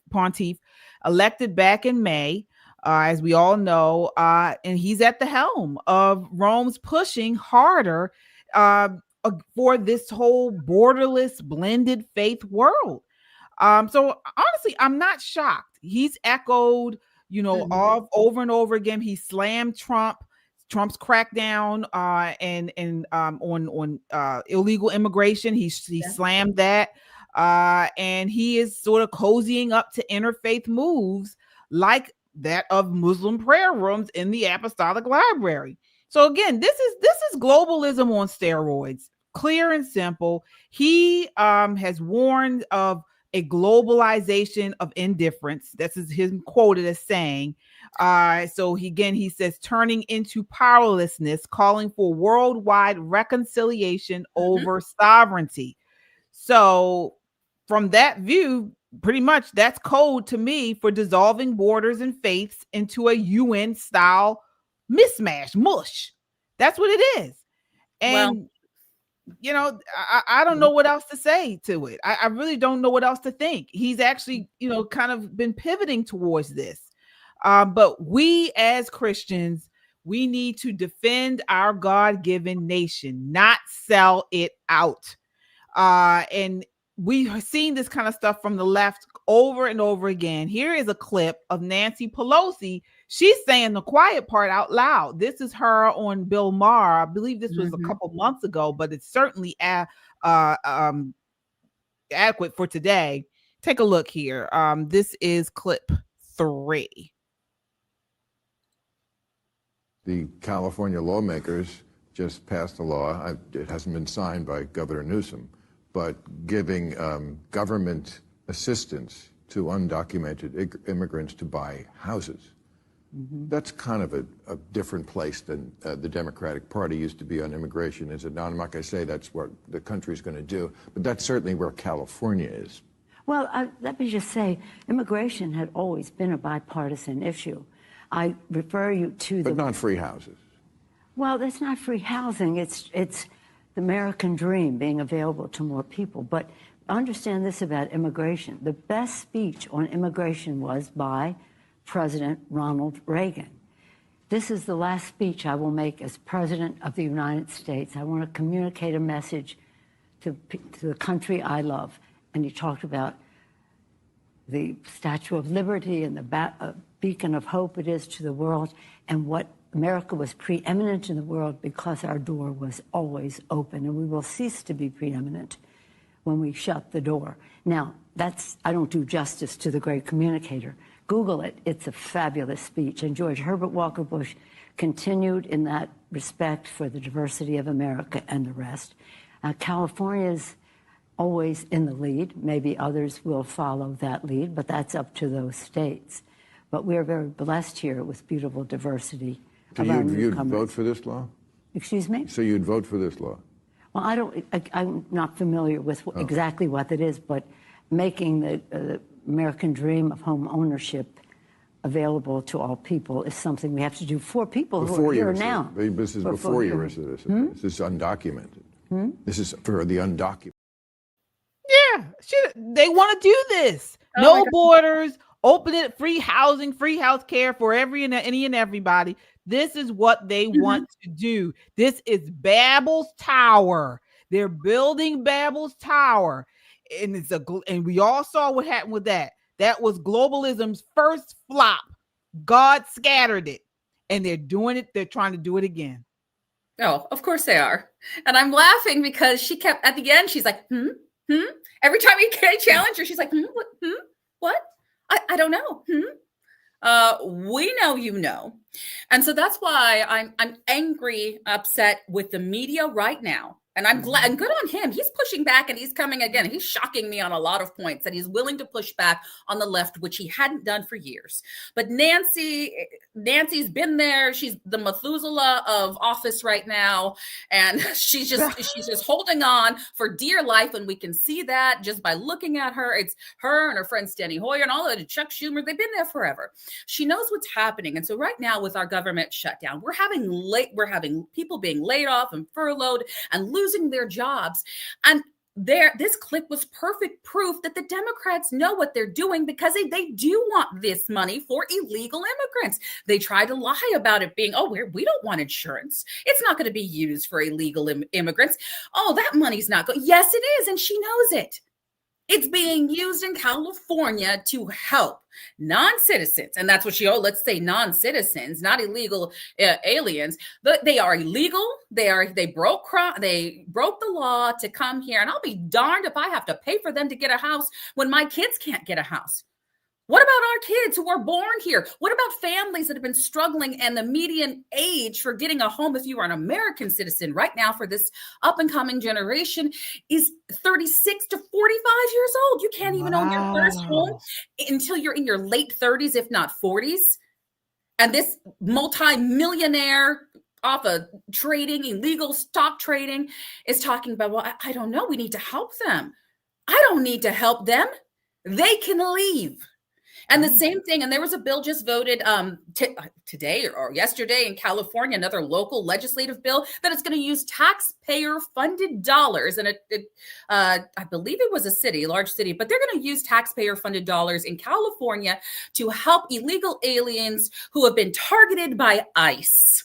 elected back in May, as we all know, and he's at the helm of Rome's pushing harder for this whole borderless, blended faith world. So honestly, I'm not shocked. He's echoed, all over and over again. He slammed Trump's crackdown on illegal immigration. He slammed that, and he is sort of cozying up to interfaith moves like that of Muslim prayer rooms in the Apostolic Library. So again, this is globalism on steroids, clear and simple. He has warned of a globalization of indifference. This is him quoted as saying. So he says, turning into powerlessness, calling for worldwide reconciliation over sovereignty. So from that view, pretty much that's code to me for dissolving borders and faiths into a UN style mush. That's what it is. And I don't know what else to say to it. I really don't know what else to think. He's actually, kind of been pivoting towards this. But we as Christians, we need to defend our God-given nation, not sell it out. And we've seen this kind of stuff from the left over and over again. Here is a clip of Nancy Pelosi. She's saying the quiet part out loud. This is her on Bill Maher. I believe this was a couple months ago, but it's certainly adequate for today. Take a look here. This is clip 3. The California lawmakers just passed a law. It hasn't been signed by Governor Newsom, but giving government assistance to undocumented immigrants to buy houses. That's kind of a different place than the Democratic Party used to be on immigration, is it not? I'm not going to say that's what the country's going to do, but that's certainly where California is. Well, let me just say, immigration had always been a bipartisan issue. I refer you to But not free houses. Well, that's not free housing. It's the American dream being available to more people. But understand this about immigration. The best speech on immigration was by President Ronald Reagan. This is the last speech I will make as President of the United States. I want to communicate a message to the country I love. And he talked about the Statue of Liberty and the beacon of hope it is to the world, and what America was preeminent in the world because our door was always open, and we will cease to be preeminent when we shut the door. Now, I don't do justice to the great communicator. Google it. It's a fabulous speech. And George Herbert Walker Bush continued in that respect for the diversity of America and the rest. California's always in the lead. Maybe others will follow that lead, but that's up to those states. But we're very blessed here with beautiful diversity. So you'd vote for this law? Excuse me? So you'd vote for this law? Well, I'm not familiar with exactly what it is, but making the American dream of home ownership available to all people is something we have to do for people who are Before here you're now. This is before you're a citizen. This is undocumented. This is for the undocumented. Yeah, they want to do this. Oh No borders, open it, free housing, free health care for any and everybody. This is what they want to do. This is Babel's Tower. They're building Babel's Tower, and and we all saw what happened with that. That was globalism's first flop. God scattered it, and they're doing it. They're trying to do it again. Oh, of course they are. And I'm laughing because she kept at the end. She's like, Every time you challenge her, she's like, what? I don't know. We know, you know. And so that's why I'm angry, upset with the media right now. And I'm glad, and good on him. He's pushing back and he's coming again. He's shocking me on a lot of points that he's willing to push back on the left, which he hadn't done for years. But Nancy's been there. She's the Methuselah of office right now. And she's just holding on for dear life. And we can see that just by looking at her. It's her and her friend Steny Hoyer and all of the Chuck Schumer. They've been there forever. She knows what's happening. And so right now with our government shutdown, we're having people being laid off and furloughed and losing their jobs. And this clip was perfect proof that the Democrats know what they're doing, because they do want this money for illegal immigrants. They try to lie about it being, we don't want insurance. It's not going to be used for illegal immigrants. Oh, that money's not going. Yes, it is. And she knows it. It's being used in California to help non-citizens. And that's what let's say non-citizens, not illegal aliens, but they are illegal. They broke the law to come here. And I'll be darned if I have to pay for them to get a house when my kids can't get a house. What about our kids who are born here? What about families that have been struggling, and the median age for getting a home if you are an American citizen right now for this up and coming generation is 36 to 45 years old. You can't even own your first home until you're in your late 30s, if not 40s. And this multi-millionaire off of trading, illegal stock trading, is talking about, I don't know. We need to help them. I don't need to help them. They can leave. And the same thing, and there was a bill just voted today or yesterday in California, another local legislative bill that is going to use taxpayer-funded dollars. And I believe it was a large city, but they're going to use taxpayer-funded dollars in California to help illegal aliens who have been targeted by ICE.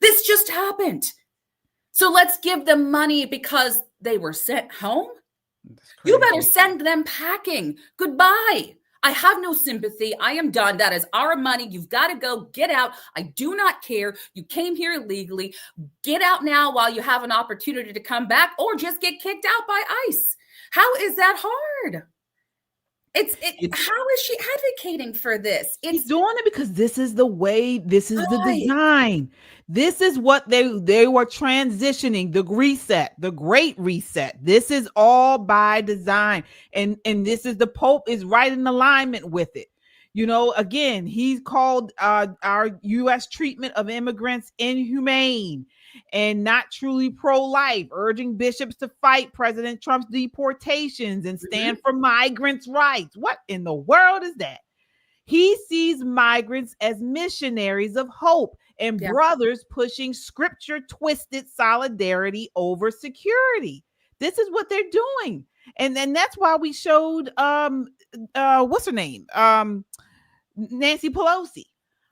This just happened. So let's give them money because they were sent home. You better send them packing. Goodbye. I have no sympathy. I am done. That is our money. You've got to go. Get out. I do not care. You came here illegally. Get out now while you have an opportunity to come back, or just get kicked out by ICE. How is that hard? How is she advocating for this? She's doing it because this is the way, this is the design. This is what they were transitioning, the great reset. This is all by design. And this is, the Pope is right in alignment with it. You know, again, he's called our U.S. treatment of immigrants inhumane and not truly pro-life, urging bishops to fight President Trump's deportations and stand for migrants' rights. What in the world is that? He sees migrants as missionaries of hope and brothers pushing scripture-twisted solidarity over security. This is what they're doing. And then that's why we showed, what's her name? Nancy Pelosi,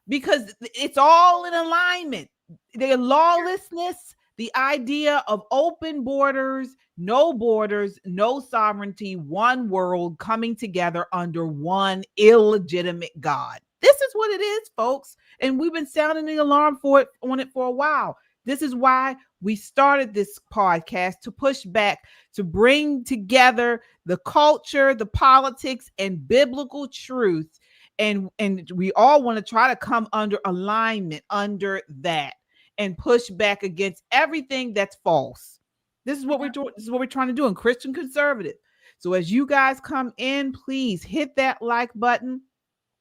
because it's all in alignment. The lawlessness, the idea of open borders, no sovereignty, one world coming together under one illegitimate God. This is what it is, folks. And we've been sounding the alarm on it for a while. This is why we started this podcast, to push back, to bring together the culture, the politics, and biblical truth. And we all want to try to come under alignment under that and push back against everything that's false. This is what we're doing. This is what we're trying to do in Christian Conservative. So as you guys come in, please hit that like button.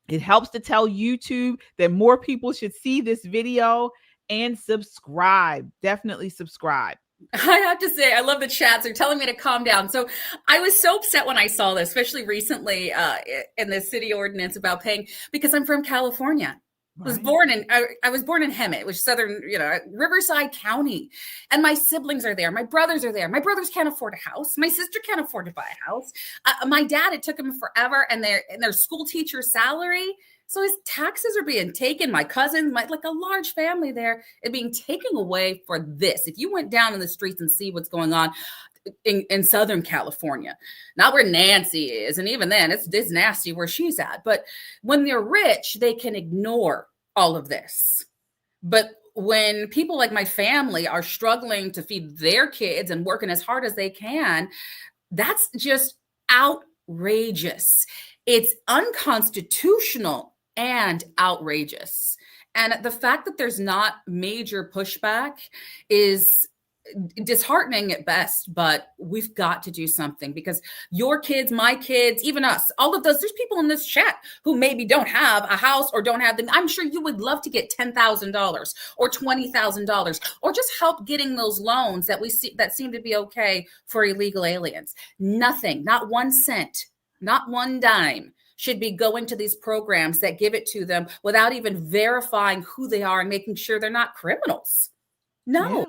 It helps to tell YouTube that more people should see this video, and subscribe. Definitely subscribe. I have to say, I love the chats. They're telling me to calm down. So I was so upset when I saw this, especially recently in the city ordinance about paying, because I'm from California. I was born in Hemet, which is southern, Riverside County, and my siblings are there. My brothers are there. My brothers can't afford a house. My sister can't afford to buy a house. My dad, it took him forever, and their school teacher salary. So his taxes are being taken. My cousins, like a large family there, is being taken away for this. If you went down in the streets and see what's going on in Southern California, not where Nancy is, and even then it's nasty where she's at. But when they're rich, they can ignore all of this. But when people like my family are struggling to feed their kids and working as hard as they can, that's just outrageous. It's unconstitutional and outrageous. And the fact that there's not major pushback is disheartening at best, but we've got to do something, because your kids, my kids, even us, all of those, there's people in this chat who maybe don't have a house or don't have them. I'm sure you would love to get $10,000 or $20,000 or just help getting those loans that we see that seem to be okay for illegal aliens. Nothing, not 1 cent, not 1 dime should be going to these programs that give it to them without even verifying who they are and making sure they're not criminals. No.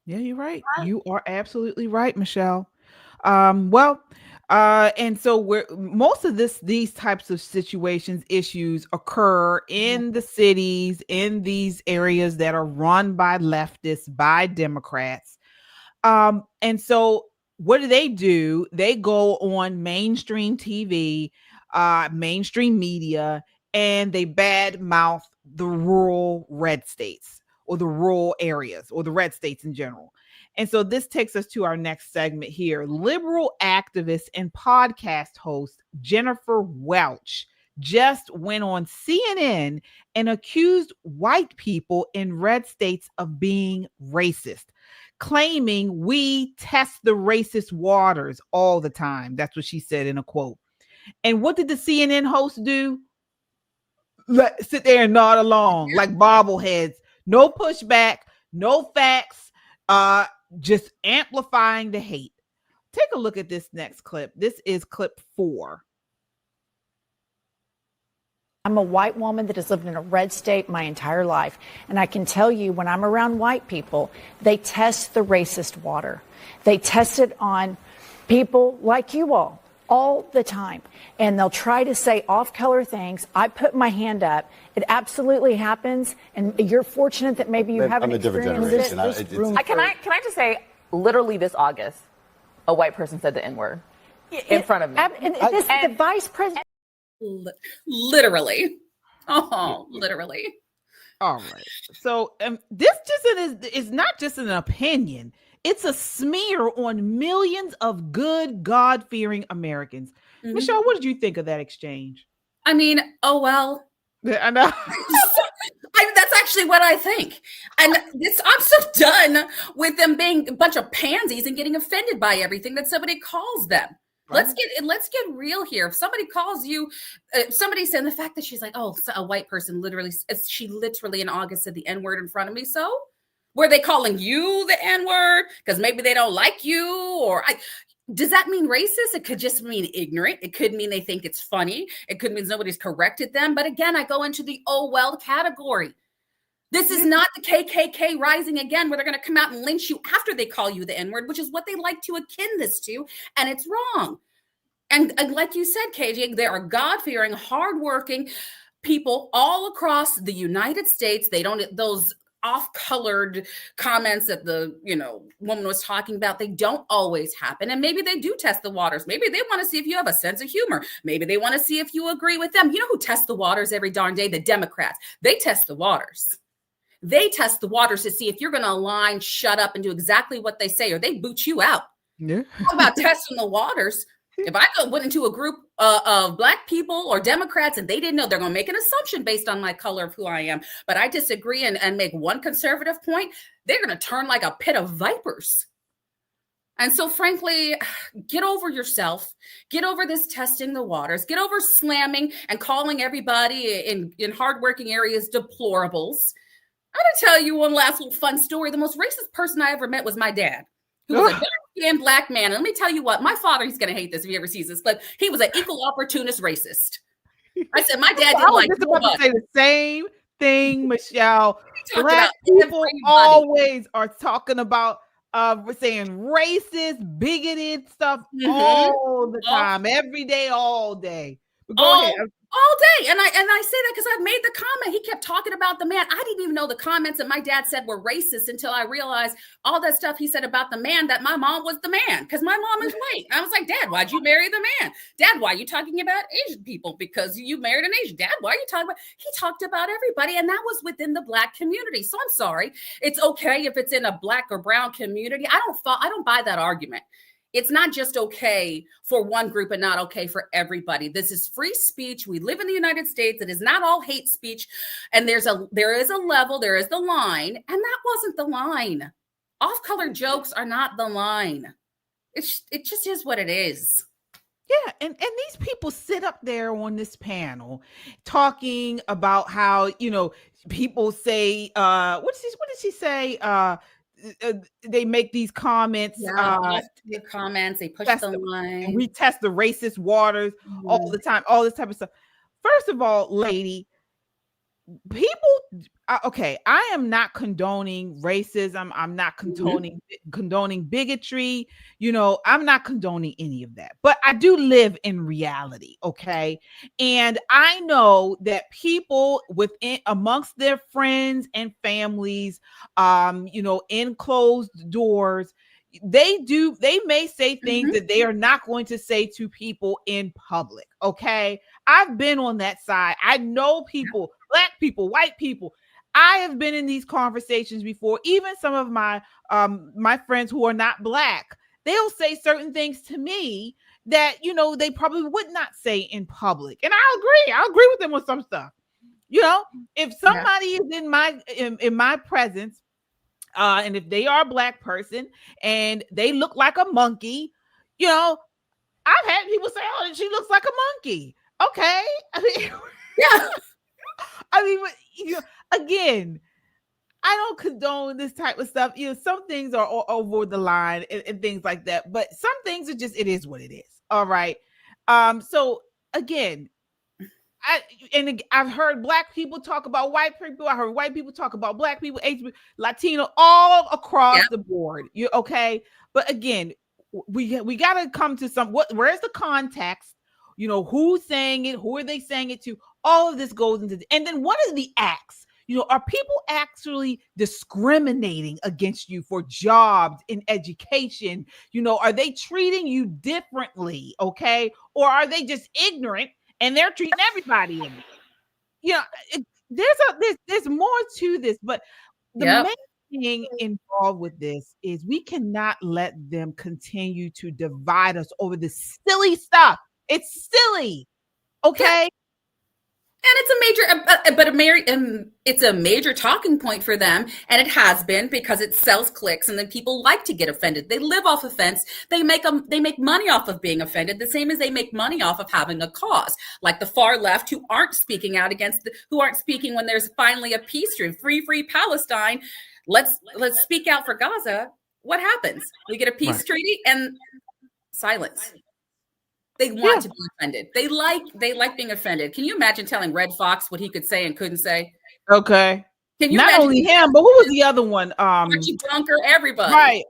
Yeah, you're right. You are absolutely right, Michelle. And so most of these types of situations, issues occur in the cities, in these areas that are run by leftists, by Democrats. And so what do? They go on mainstream TV, mainstream media, and they badmouth the rural red states, or the rural areas, or the red states in general. And so this takes us to our next segment here. Liberal activist and podcast host Jennifer Welch just went on CNN and accused white people in red states of being racist, claiming we test the racist waters all the time. That's what she said in a quote. And what did the CNN host do? Sit there and nod along like bobbleheads. No pushback, no facts, just amplifying the hate. Take a look at this next clip. This is clip 4. I'm a white woman that has lived in a red state my entire life. And I can tell you, when I'm around white people, they test the racist water. They test it on people like you all the time. And they'll try to say off-color things. I put my hand up. It absolutely happens. And you're fortunate that maybe you haven't experienced this. Can I just say, literally this August, a white person said the N-word in front of me. And the vice president. Literally. Oh, literally. All right. So this just is not just an opinion. It's a smear on millions of good, God-fearing Americans. Mm-hmm. Michelle, what did you think of that exchange? I mean, oh, well. I know. That's actually what I think. And I'm so done with them being a bunch of pansies and getting offended by everything that somebody calls them. Right. Let's get real here. If somebody calls you, somebody said the fact that she's like, oh, a white person she literally in August said the N-word in front of me. So were they calling you the N-word because maybe they don't like you? Or does that mean racist? It could just mean ignorant. It could mean they think it's funny. It could mean nobody's corrected them. But again, I go into the oh well category. This is not the KKK rising again, where they're going to come out and lynch you after they call you the N-word, which is what they like to akin this to, and it's wrong. And like you said, KJ, there are God-fearing, hardworking people all across the United States. They don't, those off-colored comments that the woman was talking about, they don't always happen. And maybe they do test the waters. Maybe they want to see if you have a sense of humor. Maybe they want to see if you agree with them. You know who tests the waters every darn day? The Democrats. They test the waters. They test the waters to see if you're going to align, shut up, and do exactly what they say, or they boot you out. Yeah. How about testing the waters? If I went into a group of Black people or Democrats and they didn't know, they're going to make an assumption based on my color of who I am, but I disagree and make one conservative point, they're going to turn like a pit of vipers. And so, frankly, get over yourself. Get over this testing the waters. Get over slamming and calling everybody in hardworking areas deplorables. I'm gonna tell you one last little fun story. The most racist person I ever met was my dad, who was a dark-skinned Black man. And let me tell you what, my father, he's gonna hate this if he ever sees this, but he was an equal opportunist racist. I said my dad didn't like just about to say the same thing, Michelle. Black people always are talking about saying racist, bigoted stuff all the time, every day, all day. But go ahead. All day. And I say that because I've made the comment. He kept talking about the man. I didn't even know the comments that my dad said were racist until I realized all that stuff he said about the man, that my mom was the man, because my mom is white. I was like, Dad, why'd you marry the man? Dad, why are you talking about Asian people? Because you married an Asian. Dad, why are you talking about? He talked about everybody, and that was within the Black community. So I'm sorry. It's okay if it's in a Black or brown community. I don't buy that argument. It's not just okay for one group and not okay for everybody. This is free speech. We live in the United States. It is not all hate speech. And there is a level, there is the line. And that wasn't the line. Off-color jokes are not the line. It just is what it is. Yeah, and these people sit up there on this panel talking about how, people say, what did she say? They make these comments. The comments, they push the line. And we test the racist waters all the time, all this type of stuff. First of all, lady, people, okay, I am not condoning racism. I'm not condoning bigotry. I'm not condoning any of that. But I do live in reality, okay? And I know that people amongst their friends and families, in closed doors, they may say things that they are not going to say to people in public, okay? I've been on that side. I know people, Black people, white people. I have been in these conversations before. Even some of my my friends who are not Black, they'll say certain things to me that they probably would not say in public. And I agree with them on some stuff. If somebody is in my presence, and if they are a Black person and they look like a monkey, I've had people say, "Oh, she looks like a monkey." Okay, again, I don't condone this type of stuff. Some things are over the line and things like that, but some things are just, it is what it is. All right. So again, I've heard Black people talk about white people. I heard white people talk about Black people, Asian, Latino, all across the board. Okay. But again, we got to come to where's the context? Who's saying it? Who are they saying it to? All of this goes into, and then what are the acts? Are people actually discriminating against you for jobs in education? Are they treating you differently? Okay. Or are they just ignorant and they're treating everybody in it? There's more to this, but the main thing involved with this is we cannot let them continue to divide us over this silly stuff. It's silly. Okay. And it's a major talking point for them, and it has been, because it sells clicks, and then people like to get offended. They live off offense. They make money off of being offended, the same as they make money off of having a cause. Like the far left, who aren't speaking out who aren't speaking when there's finally a peace treaty, free Palestine. Let's speak out for Gaza. What happens? We get a peace treaty and silence. They want to be offended. They like being offended. Can you imagine telling Red Fox what he could say and couldn't say? Okay. Can you not imagine only him, but who was the other one? Archie Bunker, everybody. Right.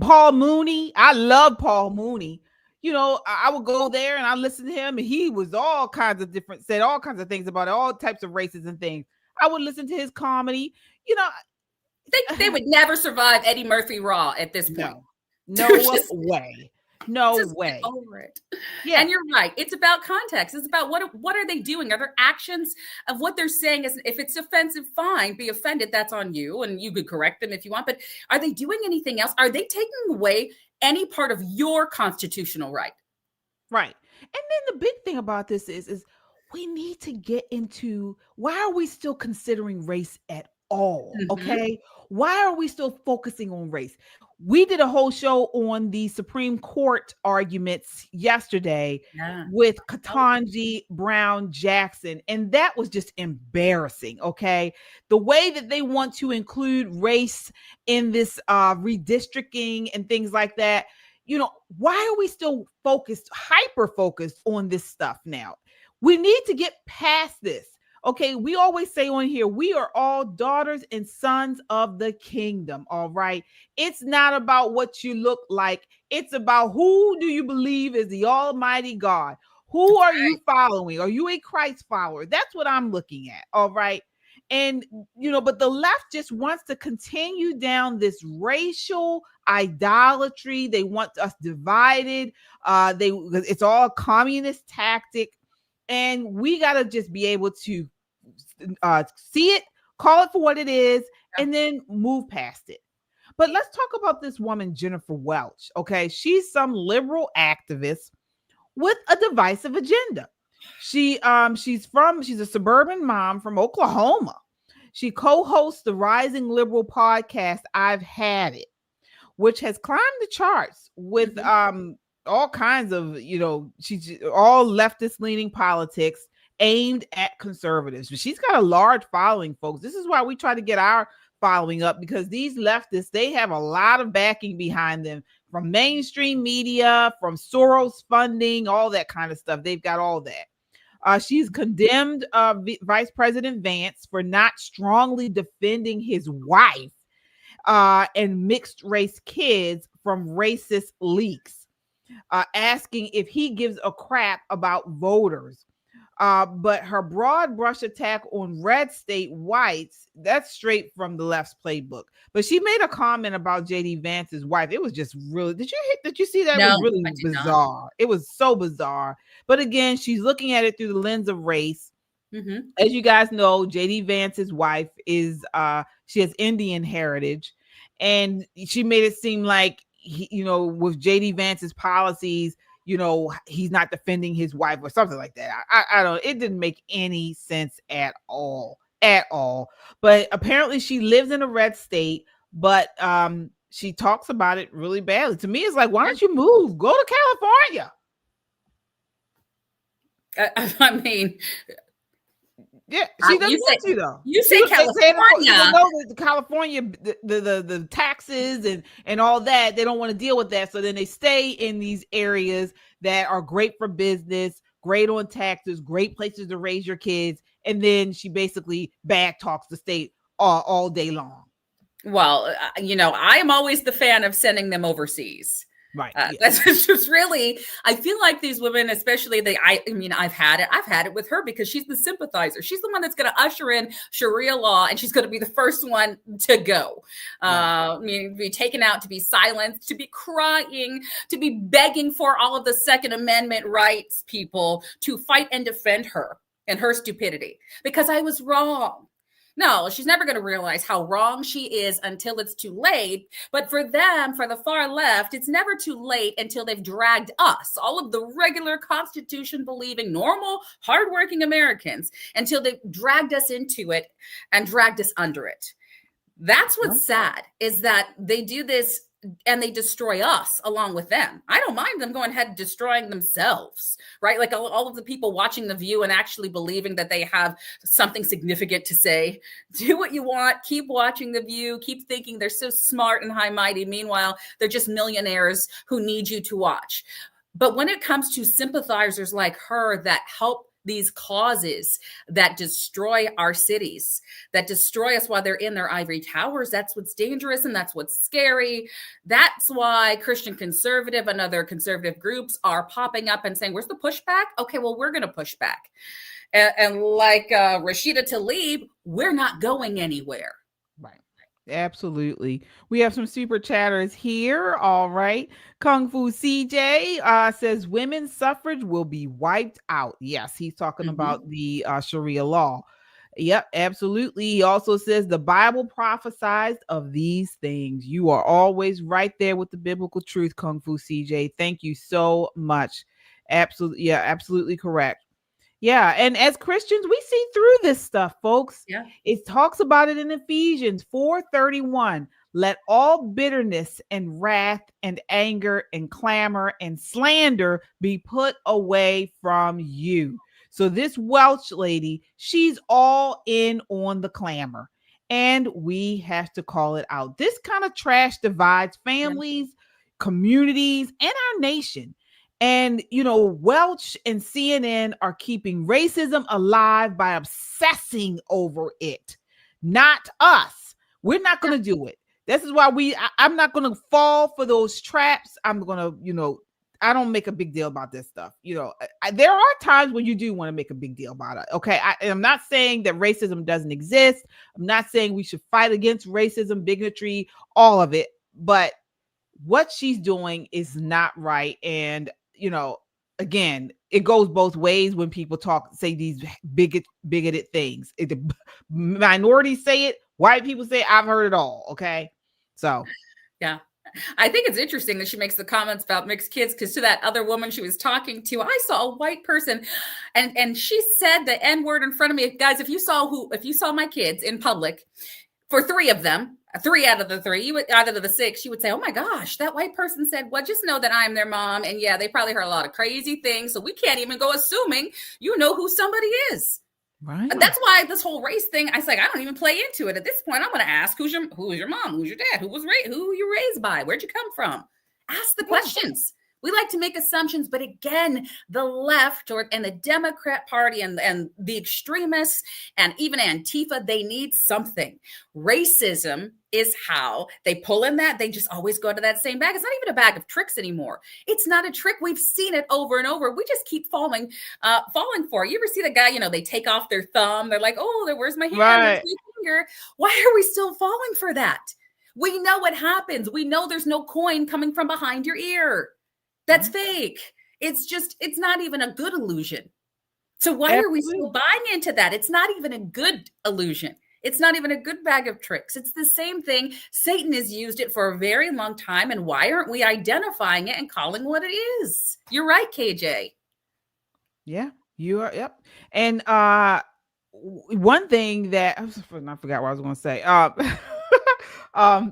Paul Mooney. I love Paul Mooney. I would go there and I listen to him, and he was said all kinds of things about it, all types of races and things. I would listen to his comedy. They would never survive Eddie Murphy Raw at this point. No way. No way. Over it. Yeah. And you're right. It's about context. It's about what are they doing? Are there actions of what they're saying? If it's offensive, fine, be offended. That's on you. And you could correct them if you want. But are they doing anything else? Are they taking away any part of your constitutional right? Right. And then the big thing about this is we need to get into, why are we still considering race at all? Okay. Why are we still focusing on race? We did a whole show on the Supreme Court arguments yesterday with Ketanji Brown Jackson, and that was just embarrassing. Okay, the way that they want to include race in this redistricting and things like that. You know, why are we still hyper focused on this stuff now? We need to get past this. Okay, we always say on here, we are all daughters and sons of the kingdom. All right. It's not about what you look like. It's about who do you believe is the Almighty God? Who are you following? Are you a Christ follower? That's what I'm looking at. All right. And, you know, but the left just wants to continue down this racial idolatry. They want us divided. It's all a communist tactic. And we got to just be able to see it, call it for what it is, and then move past it. But let's talk about this woman, Jennifer Welch. Okay, she's some liberal activist with a divisive agenda. She's a suburban mom from Oklahoma. She co-hosts the rising liberal podcast I've Had It, which has climbed the charts with all kinds of, you know, she's all leftist leaning politics aimed at conservatives. But she's got a large following, folks. This is why we try to get our following up, because these leftists, they have a lot of backing behind them from mainstream media, from Soros funding, all that kind of stuff. They've got all that. She's condemned Vice President Vance for not strongly defending his wife and mixed race kids from racist leaks, asking if he gives a crap about voters. But her broad brush attack on red state whites, that's straight from the left's playbook. But she made a comment about JD Vance's wife. It was just really, did you see that? No, it was really bizarre. Not. It was so bizarre. But again, she's looking at it through the lens of race. As you guys know, JD Vance's wife is she has Indian heritage, and she made it seem like with JD Vance's policies, he's not defending his wife or something like that. I don't. It didn't make any sense at all. But apparently, she lives in a red state, but she talks about it really badly. To me, it's like, why don't you move? Go to California. I mean. Yeah, she doesn't want to though. You say California. Even though the California, the taxes and all that, they don't want to deal with that. So then they stay in these areas that are great for business, great on taxes, great places to raise your kids. And then she basically back talks the state all day long. Well, I am always the fan of sending them overseas. Right. That's just really, I feel like these women, especially I've had it with her because she's the sympathizer. She's the one that's going to usher in Sharia law, and she's going to be the first one to go. Be taken out, to be silenced, to be crying, to be begging for all of the Second Amendment rights, people to fight and defend her and her stupidity because I was wrong. No, she's never going to realize how wrong she is until it's too late. But for them, for the far left, it's never too late until they've dragged us, all of the regular Constitution-believing, normal, hardworking Americans, until they've dragged us into it and dragged us under it. That's what's sad, is that they do this and they destroy us along with them. I don't mind them going ahead and destroying themselves, right? Like all of the people watching The View and actually believing that they have something significant to say. Do what you want. Keep watching The View. Keep thinking they're so smart and high mighty. Meanwhile, they're just millionaires who need you to watch. But when it comes to sympathizers like her that help these causes that destroy our cities, that destroy us while they're in their ivory towers, that's what's dangerous and that's what's scary. That's why Christian conservative and other conservative groups are popping up and saying, where's the pushback? Okay, well, we're going to push back. And like Rashida Tlaib, we're not going anywhere. Right. Absolutely. We have some super chatters here. All right. Kung Fu CJ says women's suffrage will be wiped out. Yes, he's talking about the Sharia law. Yep, absolutely. He also says the Bible prophesies of these things. You are always right there with the biblical truth, Kung Fu CJ. Thank you so much. Absolutely. Yeah, absolutely correct. Yeah, and as Christians, we see through this stuff, folks. Yeah. It talks about it in Ephesians 4:31. let all bitterness and wrath and anger and clamor and slander be put away from you. So this Welch lady, she's all in on the clamor, and we have to call it out. This kind of trash divides families, communities, and our nation. And, Welch and CNN are keeping racism alive by obsessing over it, not us. We're not going to do it. This is why I'm not going to fall for those traps. I'm going to, I don't make a big deal about this stuff. There are times when you do want to make a big deal about it. Okay. I'm not saying that racism doesn't exist. I'm not saying we should fight against racism, bigotry, all of it. But what she's doing is not right. And, again, it goes both ways when people say these bigoted things. The minorities say it, white people say it, I've heard it all. Okay. So, yeah. I think it's interesting that she makes the comments about mixed kids, because to that other woman she was talking to, I saw a white person and she said the N-word in front of me. Guys, if you saw my kids in public, for 3 of them, 3 out of the 3, out of the 6, you would say, oh my gosh, that white person said, well, just know that I'm their mom. And yeah, they probably heard a lot of crazy things. So we can't even go assuming you know who somebody is. Right. And that's why this whole race thing, I was like, I don't even play into it. At this point, I'm going to ask, who's your mom? Who's your dad? Who you raised by? Where'd you come from? Ask the questions. We like to make assumptions, but again, the left and the Democrat Party and the extremists and even Antifa, they need something. Racism is how they pull in that. They just always go to that same bag. It's not even a bag of tricks anymore. It's not a trick. We've seen it over and over. We just keep falling for it. You ever see the guy, they take off their thumb. They're like, oh, where's my hand? Right. Where's my finger? Why are we still falling for that? We know what happens. We know there's no coin coming from behind your ear. That's fake. It's not even a good illusion. So why are we still buying into that? It's not even a good illusion. It's not even a good bag of tricks. It's the same thing. Satan has used it for a very long time. And why aren't we identifying it and calling what it is? You're right, KJ. Yeah, you are. Yep. And one thing that I forgot what I was going to say.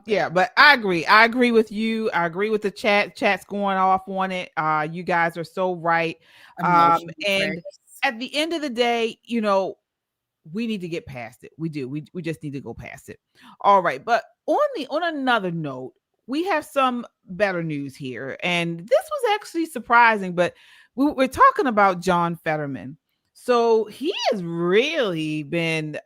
Yeah, but I agree with you. I agree with the chat's going off on it. You guys are so right. And at the end of the day, we need to get past it. We do. We just need to go past it. All right. But on another note, we have some better news here. And this was actually surprising, but we're talking about John Fetterman. So he has really been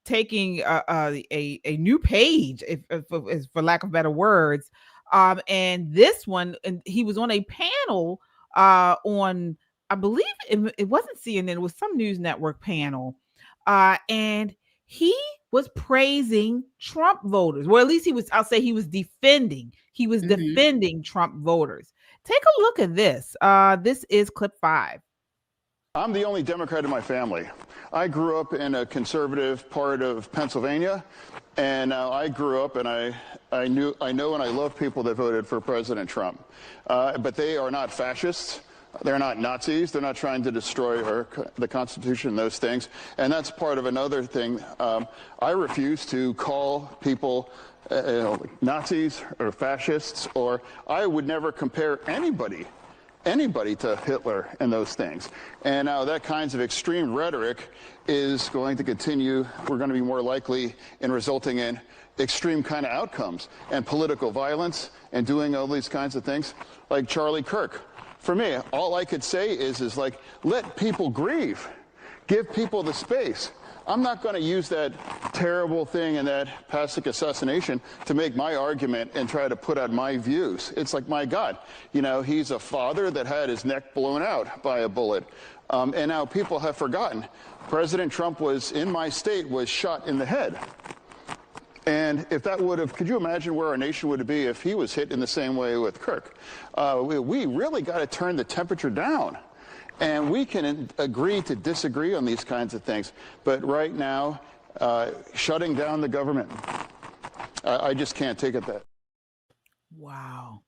taking a new page, if for lack of better words. And this one, and he was on a panel on, I believe it wasn't CNN, it was some news network panel. And he was praising Trump voters. Well, at least he was defending Trump voters. Take a look at this. This is clip 5. I'm the only Democrat in my family. I grew up in a conservative part of Pennsylvania, and I grew up and I know and I love people that voted for President Trump. But they are not fascists. They're not Nazis. They're not trying to destroy the Constitution, those things. And that's part of another thing. I refuse to call people Nazis or fascists, or I would never compare anybody to Hitler and those things. And now that kinds of extreme rhetoric is going to continue. We're going to be more likely in resulting in extreme kind of outcomes and political violence and doing all these kinds of things like Charlie Kirk. For me, all I could say is like, let people grieve. Give people the space. I'm not going to use that terrible thing and that Pasek assassination to make my argument and try to put out my views. It's like, my God, he's a father that had his neck blown out by a bullet. And now people have forgotten. President Trump was in my state, was shot in the head. And if that could you imagine where our nation would be if he was hit in the same way with Kirk? We really got to turn the temperature down. And we can agree to disagree on these kinds of things. But right now, shutting down the government, I just can't take it that. Wow.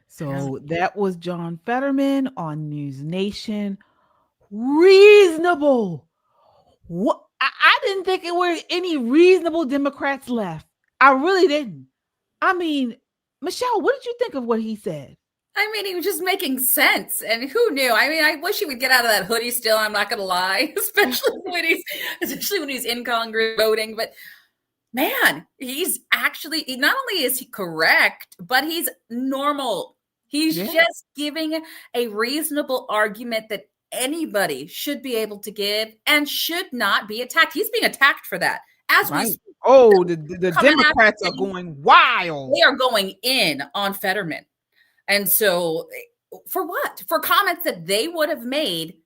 So that was John Fetterman on News Nation. Reasonable. What? I didn't think there were any reasonable Democrats left. I really didn't. I mean, Michelle, what did you think of what he said? I mean, he was just making sense, and who knew? I mean, I wish he would get out of that hoodie still. I'm not going to lie, especially when he's in Congress voting. But man, he's actually not only is he correct, but he's normal. He's just giving a reasonable argument that anybody should be able to give and should not be attacked. He's being attacked for that. As we speak, the Democrats are going wild. They are going in on Fetterman. And so for what? For comments that they would have made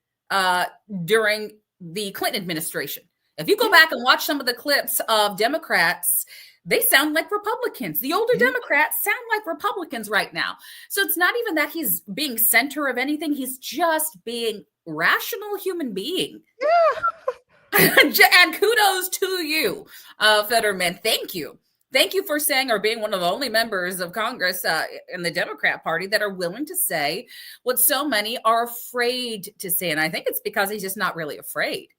during the Clinton administration. If you go back and watch some of the clips of Democrats, they sound like Republicans. The older Democrats sound like Republicans right now. So it's not even that he's being center of anything. He's just being rational human being. And kudos to you, Fetterman. Thank you. Thank you for saying, or being one of the only members of Congress in the Democrat Party that are willing to say what so many are afraid to say. And I think it's because he's just not really afraid.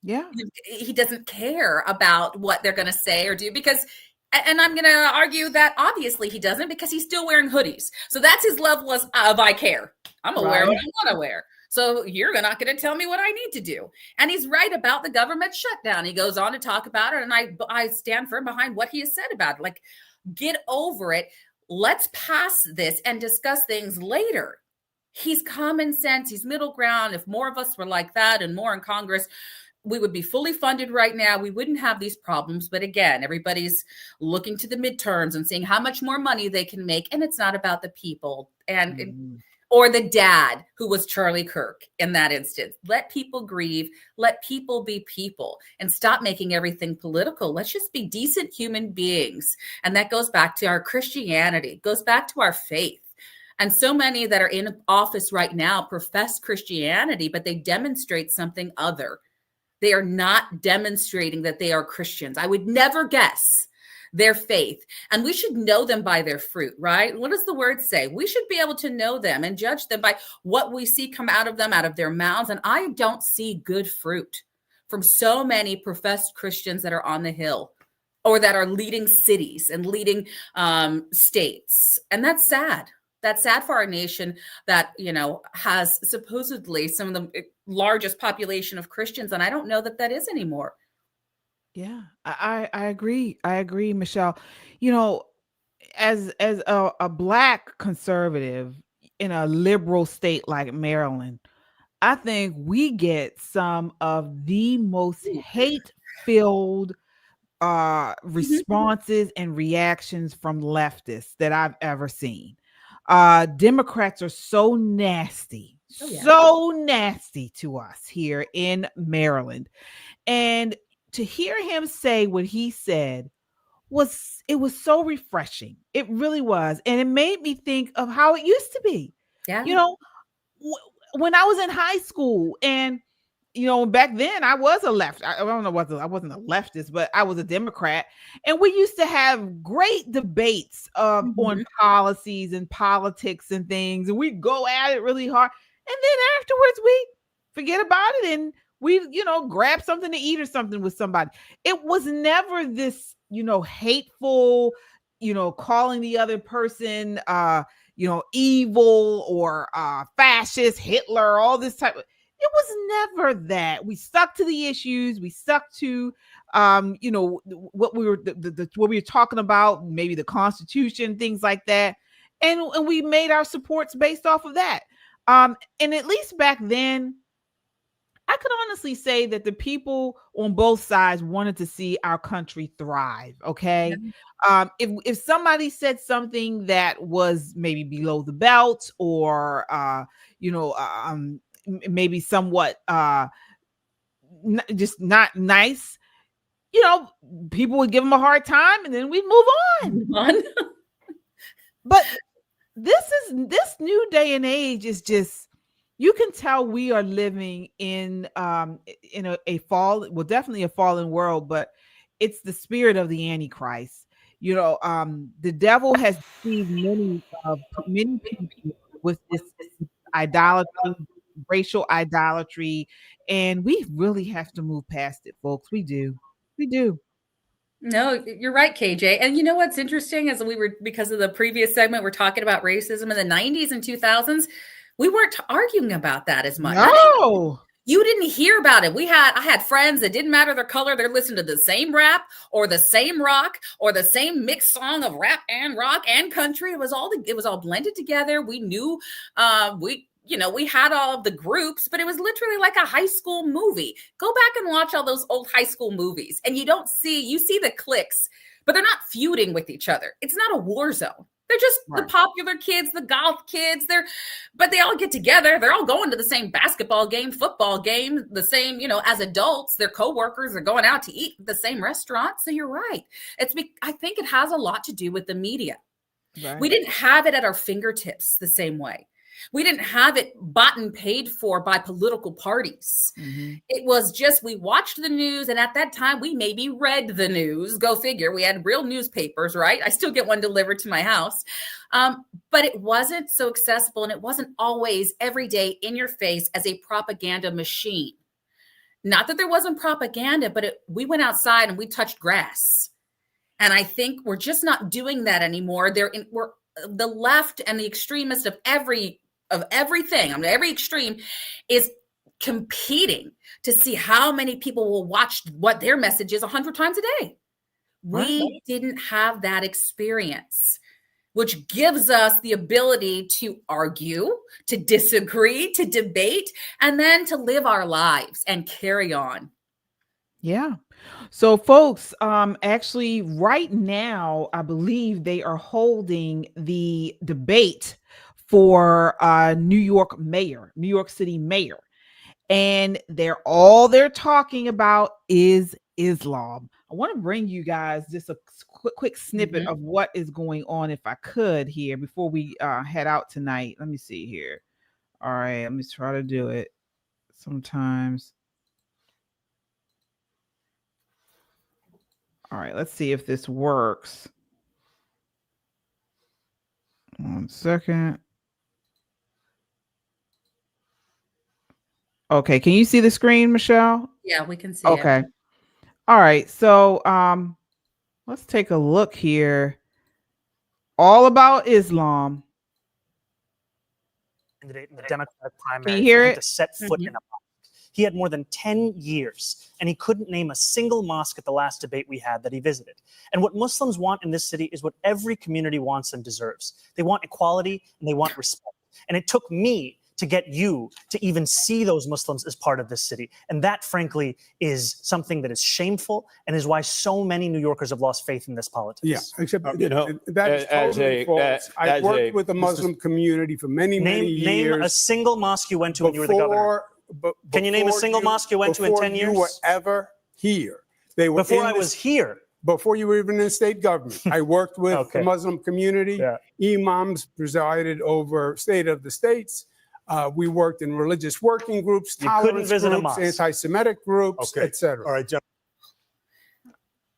Yeah. He doesn't care about what they're going to say or do, because, and I'm going to argue that obviously he doesn't, because he's still wearing hoodies. So that's his level of I care. I'm going to wear what I want to wear. So you're not going to tell me what I need to do. And he's right about the government shutdown. He goes on to talk about it, and I stand firm behind what he has said about it. Like, get over it. Let's pass this and discuss things later. He's common sense. He's middle ground. If more of us were like that and more in Congress, we would be fully funded right now. We wouldn't have these problems. But again, everybody's looking to the midterms and seeing how much more money they can make. And it's not about the people. And or the dad who was Charlie Kirk in that instance. Let people grieve. Let people be people, and stop making everything political. Let's just be decent human beings. And that goes back to our Christianity, goes back to our faith. And so many that are in office right now profess Christianity, but they demonstrate something other. They are not demonstrating that they are Christians. I would never guess their faith. And we should know them by their fruit, right? What does the word say? We should be able to know them and judge them by what we see come out of them, out of their mouths. And I don't see good fruit from so many professed Christians that are on the Hill, or that are leading cities and leading states. And that's sad. That's sad for our nation that, has supposedly some of the largest population of Christians. And I don't know that that is anymore. Yeah, I agree. I agree, Michelle. As a Black conservative in a liberal state like Maryland, I think we get some of the most hate-filled responses and reactions from leftists that I've ever seen. Democrats are so nasty, so nasty to us here in Maryland. And to hear him say what he said was so refreshing. It really was. And it made me think of how it used to be. Yeah. When I was in high school, and back then I was a left. I don't know what I wasn't a leftist, but I was a Democrat. And we used to have great debates on policies and politics and things. And we'd go at it really hard. And then afterwards we forget about it, and we, grab something to eat or something with somebody. It was never this, hateful, calling the other person, evil or fascist, Hitler, all this type of. It was never that. We stuck to the issues. We stuck to, what we were what we were talking about, maybe the Constitution, things like that, and we made our supports based off of that. And at least back then, I could honestly say that the people on both sides wanted to see our country thrive. Okay. If somebody said something that was maybe below the belt, or, maybe somewhat just not nice, people would give them a hard time, and then we'd move on. But this new day and age is just, you can tell we are living in a fall, well, definitely a fallen world, but it's the spirit of the Antichrist. The devil has deceived many people with this idolatry, racial idolatry, and we really have to move past it, folks. We do. No, you're right, KJ. And you know what's interesting is because of the previous segment, we're talking about racism in the 90s and 2000s. We weren't arguing about that as much. No. You didn't hear about it. I had friends that didn't matter their color. They're listening to the same rap or the same rock or the same mixed song of rap and rock and country. It was all blended together. We knew, we had all of the groups, but it was literally like a high school movie. Go back and watch all those old high school movies, and you see the cliques, but they're not feuding with each other. It's not a war zone. They're just the popular kids, the golf kids. But they all get together. They're all going to the same basketball game, football game, the same, as adults, their coworkers are going out to eat at the same restaurant. So you're right. I think it has a lot to do with the media. Right. We didn't have it at our fingertips the same way. We didn't have it bought and paid for by political parties. Mm-hmm. It was just, we watched the news, and at that time, we maybe read the news. Go figure. We had real newspapers, right? I still get one delivered to my house. But it wasn't so accessible, and it wasn't always every day in your face as a propaganda machine. Not that there wasn't propaganda, but we went outside and we touched grass. And I think we're just not doing that anymore. We're the left and the extremists of everything, every extreme is competing to see how many people will watch what their message is 100 times a day. Right. We didn't have that experience, which gives us the ability to argue, to disagree, to debate, and then to live our lives and carry on. Yeah. So folks, actually right now, I believe they are holding the debate for New York City mayor. And all they're talking about is Islam. I want to bring you guys just a quick snippet of what is going on, if I could, here before we head out tonight. Let me see here. All right, let me try to do it. Sometimes. All right, let's see if this works. 1 second. Okay, can you see the screen, Michelle? Yeah, we can see it. Okay. All right, so let's take a look here. All about Islam. Candidate in the Democratic primary. Can you hear it? To set foot in a mosque. He had more than 10 years, and he couldn't name a single mosque at the last debate we had that he visited. And what Muslims want in this city is what every community wants and deserves. They want equality, and they want respect. And it took me to get you to even see those Muslims as part of this city. And that, frankly, is something that is shameful and is why so many New Yorkers have lost faith in this politics. Yeah, except that is totally false. I worked with the Muslim community for many years. Name a single mosque you went to when you were the governor. Can you name a single mosque you went to in 10 years? Before you were ever here. They were before I was here. Before you were even in state government. I worked with the Muslim community. Yeah. Imams presided over State of the States. We worked in religious working groups, tolerance groups, anti-Semitic groups, etc. All right, Jeff.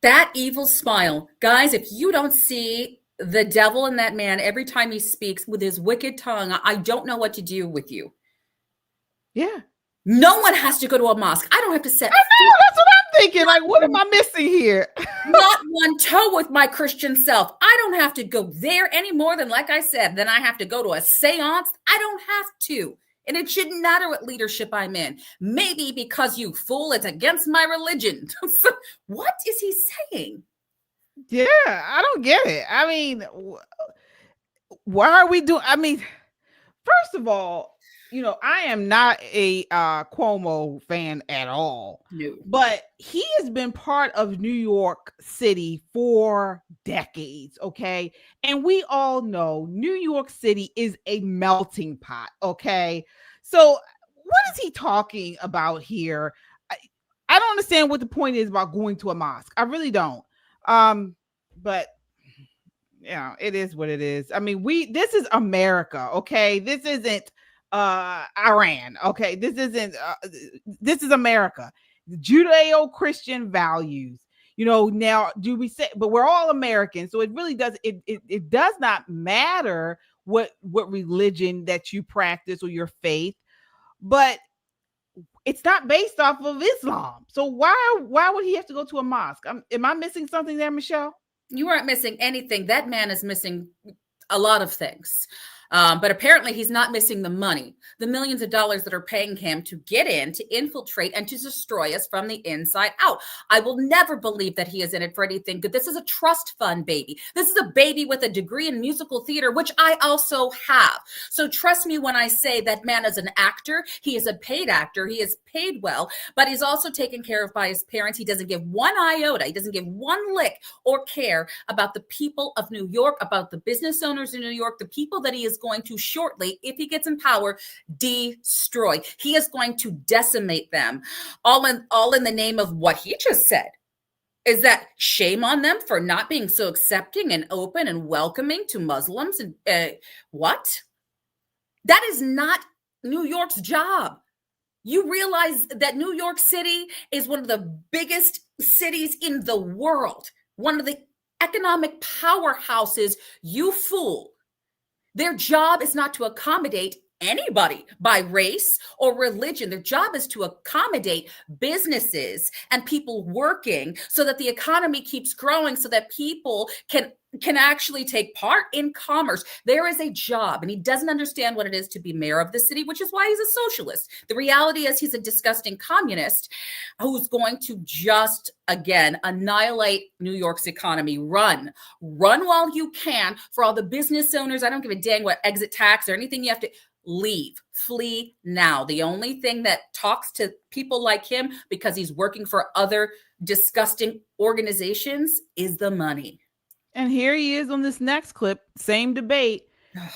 That evil smile. Guys, if you don't see the devil in that man every time he speaks with his wicked tongue, I don't know what to do with you. Yeah. No one has to go to a mosque. I don't have to set. I know, that's what I'm thinking. Like, what am I missing here? Not one toe with my Christian self. I don't have to go there any more than, like I said, then I have to go to a seance. I don't have to. And it shouldn't matter what leadership I'm in. Maybe because you fool, it's against my religion. What is he saying? Yeah, I don't get it. I mean, why are we doing? I mean, first of all, I am not a Cuomo fan at all. No. But he has been part of New York City for decades, okay? And we all know New York City is a melting pot, okay? So what is he talking about here? I don't understand what the point is about going to a mosque. I really don't. But it is what it is. I mean, this is America, okay? This isn't Iran. Okay, this is America. Judeo-Christian values. Now do we say, but we're all Americans, so it really does it does not matter what religion that you practice or your faith, but it's not based off of Islam. So why would he have to go to a mosque? Am I missing something there, Michelle? You aren't missing anything. That man is missing a lot of things. But apparently he's not missing the money, the millions of dollars that are paying him to get in, to infiltrate, and to destroy us from the inside out. I will never believe that he is in it for anything good. This is a trust fund baby. This is a baby with a degree in musical theater, which I also have. So trust me when I say that man is an actor. He is a paid actor. He is paid well, but he's also taken care of by his parents. He doesn't give one iota. He doesn't give one lick or care about the people of New York, about the business owners in New York, the people that he is going to shortly, if he gets in power, destroy. He is going to decimate them, all in the name of what he just said. Is that shame on them for not being so accepting and open and welcoming to Muslims? And what? That is not New York's job. You realize that New York City is one of the biggest cities in the world, one of the economic powerhouses, you fool. Their job is not to accommodate anybody by race or religion. Their job is to accommodate businesses and people working so that the economy keeps growing, so that people can actually take part in commerce. There is a job, and he doesn't understand what it is to be mayor of the city, which is why he's a socialist. The reality is he's a disgusting communist who's going to just, again, annihilate New York's economy. Run while you can. For all the business owners, I don't give a dang what exit tax or anything you have to leave, flee now. The only thing that talks to people like him, because he's working for other disgusting organizations, is the money. And here he is on this next clip, same debate,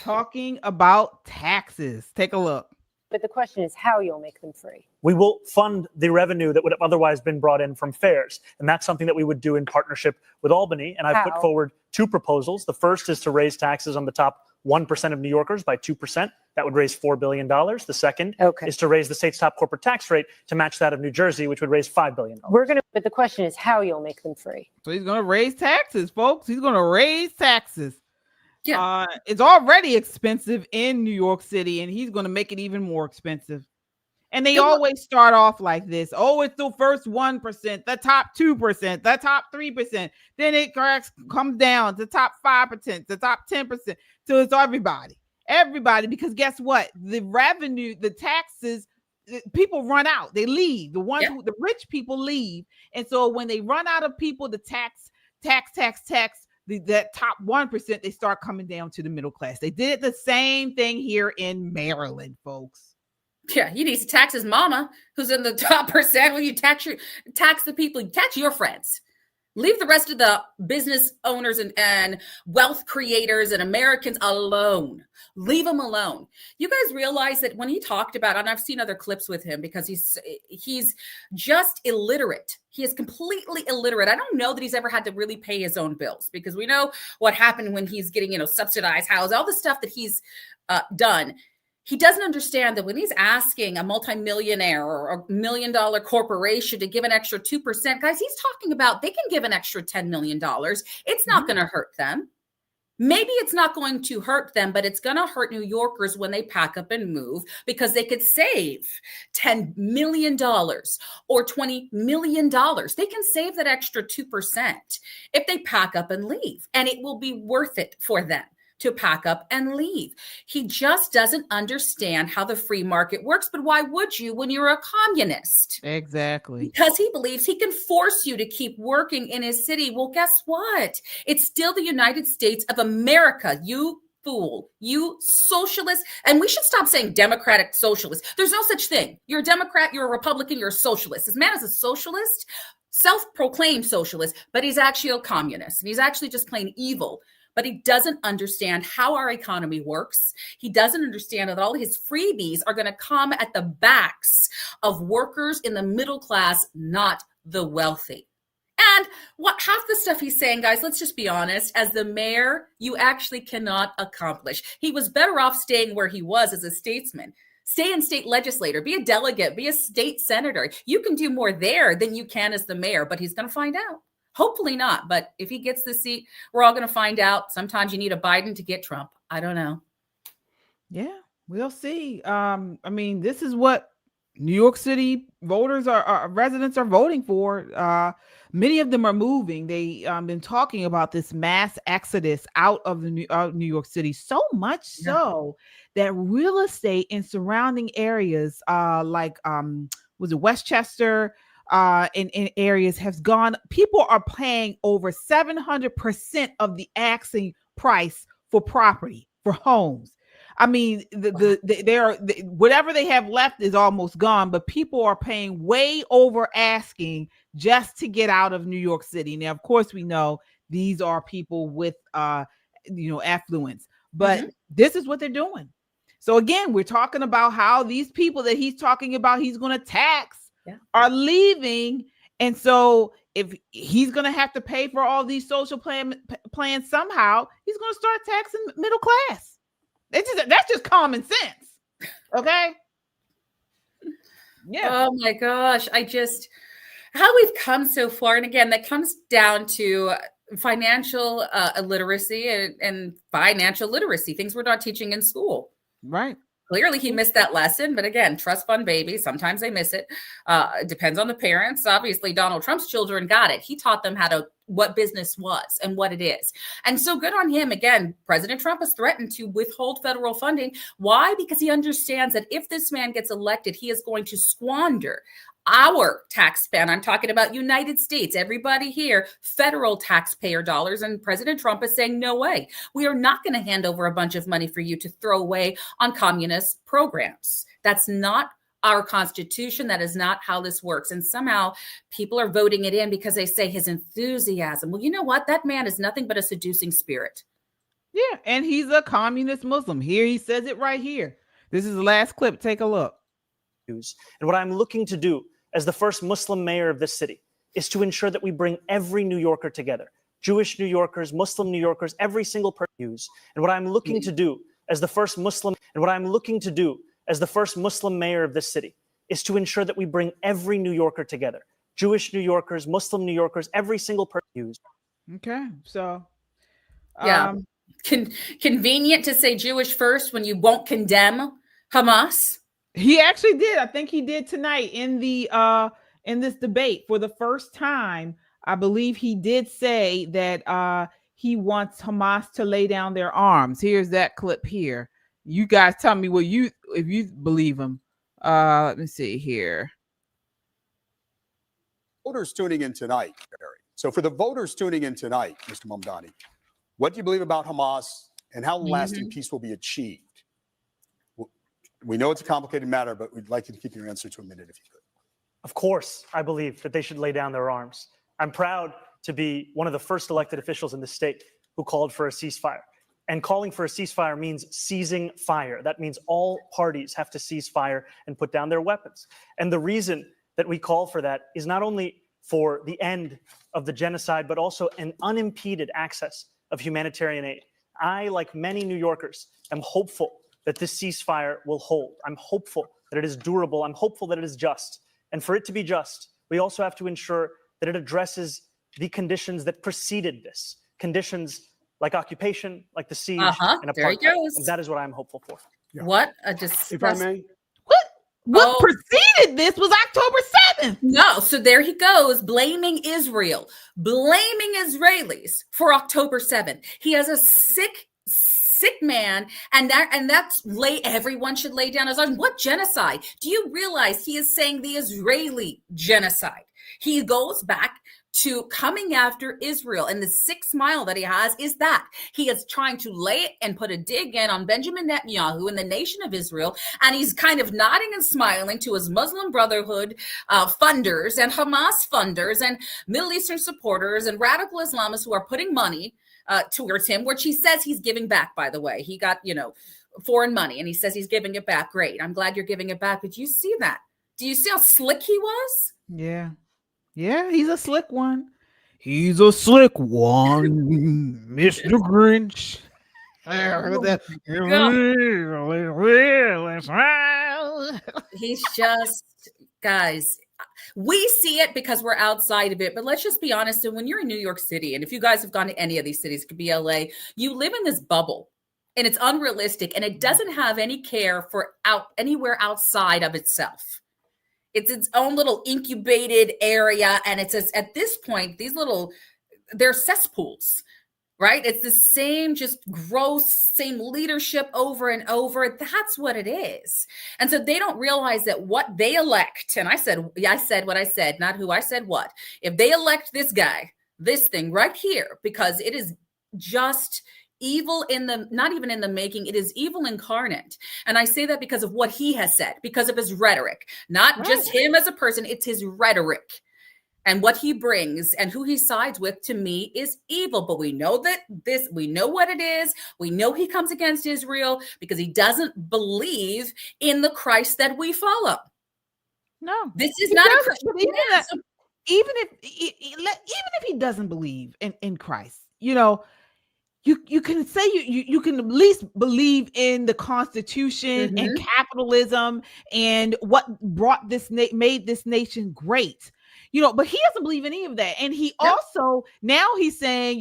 talking about taxes. Take a look. But the question is how you'll make them free. We will fund the revenue that would have otherwise been brought in from fares. And that's something that we would do in partnership with Albany. And I've put forward two proposals. The first is to raise taxes on the top 1% of New Yorkers by 2%. That would raise $4 billion. The second is to raise the state's top corporate tax rate to match that of New Jersey, which would raise $5 billion. But the question is how you'll make them free. So he's going to raise taxes, folks. He's going to raise taxes. Yeah. It's already expensive in New York City, and he's going to make it even more expensive. And they always start off like this. Oh, it's the first 1%, the top 2%, the top 3%. Then it comes down to the top 5%, the top 10%. So it's everybody, because guess what? The revenue, the taxes, people run out. They leave. The ones who, the rich people leave. And so when they run out of people to tax, that top 1%, they start coming down to the middle class. They did the same thing here in Maryland, folks. Yeah, he needs to tax his mama, who's in the top percent. When you tax the people, you tax your friends. Leave the rest of the business owners and wealth creators and Americans alone. Leave them alone. You guys realize that when he talked about, and I've seen other clips with him because he's just illiterate. He is completely illiterate. I don't know that he's ever had to really pay his own bills, because we know what happened when he's getting, subsidized house, all the stuff that he's done. He doesn't understand that when he's asking a multimillionaire or $1 million corporation to give an extra 2%, guys, he's talking about they can give an extra $10 million. It's not going to hurt them. Maybe it's not going to hurt them, but it's going to hurt New Yorkers when they pack up and move, because they could save $10 million or $20 million. They can save that extra 2% if they pack up and leave, and it will be worth it for them to pack up and leave. He just doesn't understand how the free market works. But why would you when you're a communist? Exactly. Because he believes he can force you to keep working in his city. Well, guess what? It's still the United States of America, you fool, you socialist. And we should stop saying democratic socialist. There's no such thing. You're a Democrat, you're a Republican, you're a socialist. This man is a socialist, self-proclaimed socialist, but he's actually a communist. And he's actually just plain evil. But he doesn't understand how our economy works. He doesn't understand that all his freebies are going to come at the backs of workers in the middle class, not the wealthy. And half the stuff he's saying, guys, let's just be honest, as the mayor, you actually cannot accomplish. He was better off staying where he was as a statesman. Stay in state legislator, be a delegate, be a state senator. You can do more there than you can as the mayor, but he's going to find out. Hopefully not. But if he gets the seat, we're all going to find out. Sometimes you need a Biden to get Trump. I don't know. Yeah, we'll see. This is what New York City voters residents are voting for. Many of them are moving. They been talking about this mass exodus out of New York City, so much so that real estate in surrounding areas, like was it Westchester, in areas has gone. People are paying over 700% of the asking price for property, for homes. I mean, whatever they have left is almost gone, but people are paying way over asking just to get out of New York City. Now, of course, we know these are people with, affluence, but this is what they're doing. So again, we're talking about how these people that he's talking about he's going to tax are leaving, and so if he's going to have to pay for all these social plans somehow, he's going to start taxing middle class. That's just common sense. Okay. Yeah. Oh my gosh. How we've come so far. And again, that comes down to financial illiteracy and financial literacy, things we're not teaching in school. Right. Clearly he missed that lesson, but again, trust fund baby. Sometimes they miss it. It depends on the parents. Obviously, Donald Trump's children got it. He taught them what business was and what it is. And so good on him. Again, President Trump has threatened to withhold federal funding. Why? Because he understands that if this man gets elected, he is going to squander our tax spend. I'm talking about United States, everybody here, federal taxpayer dollars. And President Trump is saying, no way. We are not going to hand over a bunch of money for you to throw away on communist programs. That's not our Constitution. That is not how this works. And somehow people are voting it in because they say his enthusiasm. Well, you know what? That man is nothing but a seducing spirit. Yeah. And he's a communist Muslim. Here, he says it right here. This is the last clip. Take a look. And what I'm looking to do as the first Muslim mayor of this city is to ensure that we bring every New Yorker together. Jewish New Yorkers, Muslim New Yorkers, every single person. And what I'm looking to do as the first Muslim mayor of this city is to ensure that we bring every New Yorker together. Jewish New Yorkers, Muslim New Yorkers, every single person. Okay. So yeah. Convenient to say Jewish first when you won't condemn Hamas. He actually did. I think he did tonight in this debate for the first time. I believe he did say that he wants Hamas to lay down their arms. Here's that clip here. You guys tell me if you believe him. Let me see here. Voters tuning in tonight, Barry. So for the voters tuning in tonight, Mr. Mamdani, what do you believe about Hamas and how lasting peace will be achieved? We know it's a complicated matter, but we'd like you to keep your answer to a minute if you could. Of course, I believe that they should lay down their arms. I'm proud to be one of the first elected officials in the state who called for a ceasefire. And calling for a ceasefire means seizing fire. That means all parties have to cease fire and put down their weapons. And the reason that we call for that is not only for the end of the genocide, but also an unimpeded access of humanitarian aid. I, like many New Yorkers, am hopeful that this ceasefire will hold. I'm hopeful that it is durable. I'm hopeful that it is just. And for it to be just, we also have to ensure that it addresses the conditions that preceded this. Conditions like occupation, like the siege, and there he apartheid. goes. And that is what I'm hopeful for. Yeah. What? If I may? What preceded this was October 7th. No, so there he goes, blaming Israel, blaming Israelis for October 7th. He has a sick man, and that's everyone should lay down his arms. What genocide? Do you realize he is saying the Israeli genocide? He goes back to coming after Israel, and the 6th mile that he has is that he is trying to lay it and put a dig in on Benjamin Netanyahu and the nation of Israel, and he's kind of nodding and smiling to his Muslim Brotherhood funders and Hamas funders and Middle Eastern supporters and radical Islamists who are putting money towards him, which he says he's giving back, by the way. He got, foreign money, and he says he's giving it back. Great. I'm glad you're giving it back. But do you see that? Do you see how slick he was? Yeah. Yeah, he's a slick one. He's a slick one, Mr. Grinch. He's just, guys, we see it because we're outside of it, but let's just be honest. And when you're in New York City, and if you guys have gone to any of these cities, it could be LA, you live in this bubble and it's unrealistic and it doesn't have any care for anywhere outside of itself. It's its own little incubated area. And it's at this point, they're cesspools, right? It's the same, just gross, same leadership over and over. That's what it is. And so they don't realize that what they elect, and I said what I said, not who I said what. If they elect this guy, this thing right here, because it is just evil not even in the making, it is evil incarnate. And I say that because of what he has said, because of his rhetoric, not just him as a person, it's his rhetoric. And what he brings and who he sides with, to me, is evil. But we know we know what it is. We know he comes against Israel because he doesn't believe in the Christ that we follow. No, this is not a Christian. Even if he doesn't believe in Christ, you can say you can at least believe in the Constitution and capitalism and what made this nation great. But he doesn't believe any of that. And he also, now he's saying,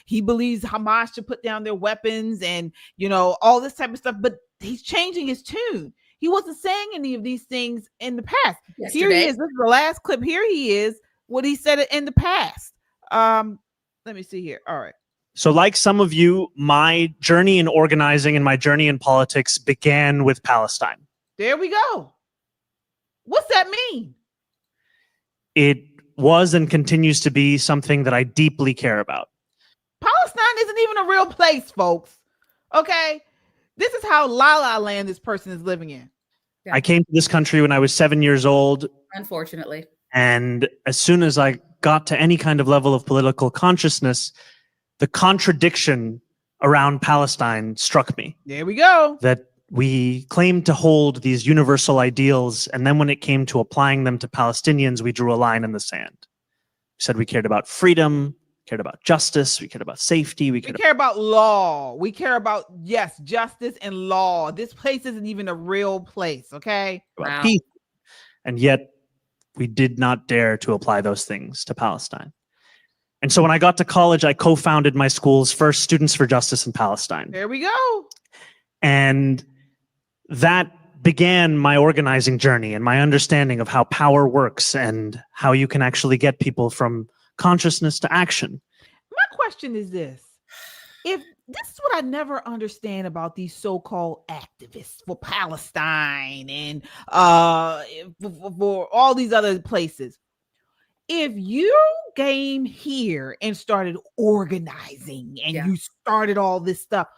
he believes Hamas should put down their weapons and, all this type of stuff, but he's changing his tune. He wasn't saying any of these things in the past. Yesterday. Here he is. This is the last clip. Here he is, what he said in the past. Let me see here. All right. So like some of you, my journey in organizing and my journey in politics began with Palestine. There we go. What's that mean? It was and continues to be something that I deeply care about. Palestine isn't even a real place, folks. Okay? This is how La La Land this person is living in. Yeah. I came to this country when I was 7 years old. Unfortunately. And as soon as I got to any kind of level of political consciousness, the contradiction around Palestine struck me. There we go. That we claimed to hold these universal ideals, and then when it came to applying them to Palestinians, we drew a line in the sand. We said we cared about freedom, cared about justice, we cared about safety, we care about law. We care about, yes, justice and law. This place isn't even a real place, okay? About peace. And yet we did not dare to apply those things to Palestine. And so when I got to college, I co-founded my school's first Students for Justice in Palestine. There we go. And that began my organizing journey and my understanding of how power works and how you can actually get people from consciousness to action. My question is this. If this is what I never understand about these so-called activists for Palestine and for all these other places. If you came here and started organizing and you started all this stuff,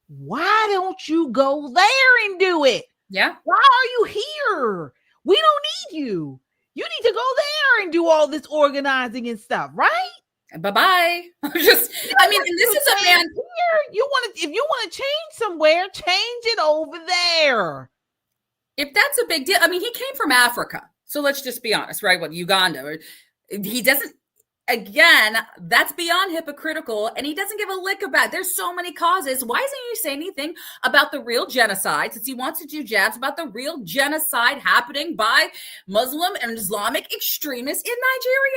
why don't you go there and do it? Yeah. Why are you here? We don't need you. You need to go there and do all this organizing and stuff, right? Bye-bye. And this is a man here. If you want to change somewhere, change it over there. If that's a big deal. I mean, he came from Africa. So let's just be honest, right? What, Uganda? He doesn't, again, that's beyond hypocritical, and he doesn't give a lick about it. There's so many causes. Why doesn't he say anything about the real genocide, since he wants to do jabs about the real genocide happening by Muslim and Islamic extremists in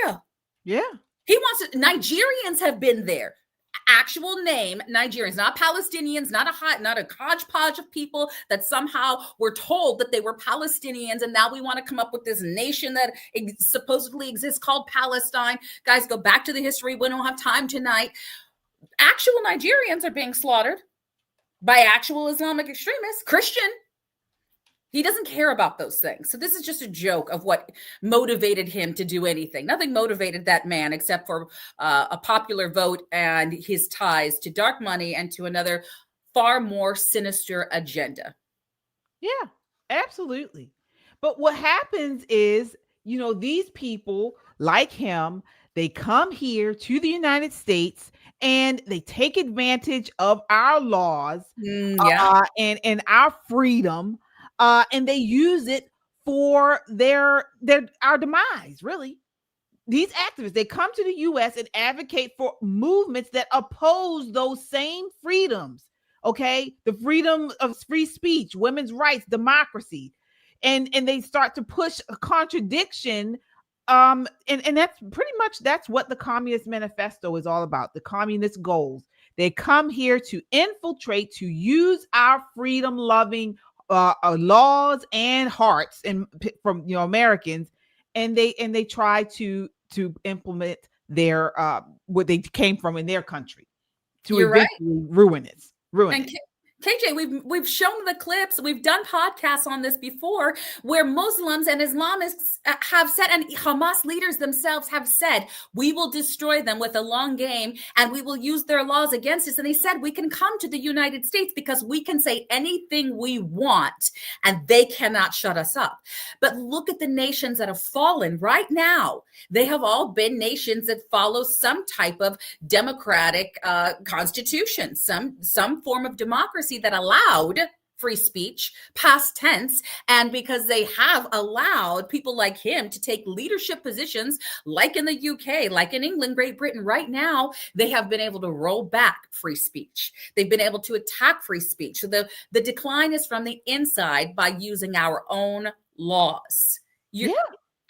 Nigeria? Yeah. He wants to, Nigerians have been there. Actual name Nigerians, not Palestinians, not a hodgepodge of people that somehow were told that they were Palestinians, and now we want to come up with this nation that supposedly exists called Palestine. Guys, go back to the history. We don't have time tonight. Actual Nigerians are being slaughtered by actual Islamic extremists, Christian. He doesn't care about those things. So this is just a joke of what motivated him to do anything. Nothing motivated that man except for a popular vote and his ties to dark money and to another far more sinister agenda. Yeah, absolutely. But what happens is, these people like him, they come here to the United States and they take advantage of our laws and our freedom. And they use it for our demise, really. These activists, they come to the U.S. and advocate for movements that oppose those same freedoms, okay? The freedom of free speech, women's rights, democracy. And they start to push a contradiction. And that's pretty much, that's what the Communist Manifesto is all about, the communist goals. They come here to infiltrate, to use our freedom-loving laws and hearts and from Americans, and they try to implement their what they came from in their country to You're right. eventually ruin it. And KJ, we've shown the clips. We've done podcasts on this before, where Muslims and Islamists have said, and Hamas leaders themselves have said, we will destroy them with a long game, and we will use their laws against us. And they said we can come to the United States because we can say anything we want, and they cannot shut us up. But look at the nations that have fallen right now. They have all been nations that follow some type of democratic constitution, some form of democracy that allowed free speech, past tense, and because they have allowed people like him to take leadership positions, like in the UK, like in England, Great Britain, right now, they have been able to roll back free speech. They've been able to attack free speech. So the decline is from the inside by using our own laws. You're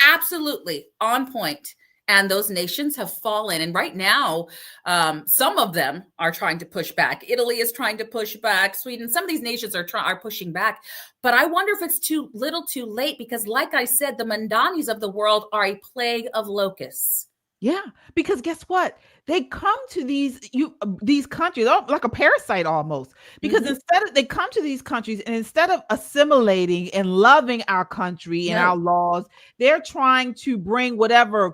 absolutely on point. And those nations have fallen. And right now, some of them are trying to push back. Italy is trying to push back. Sweden, some of these nations are pushing back. But I wonder if it's too little too late, because like I said, the Mandanis of the world are a plague of locusts. Yeah, because guess what? They come to these countries like a parasite almost. Because they come to these countries, and instead of assimilating and loving our country and our laws, they're trying to bring whatever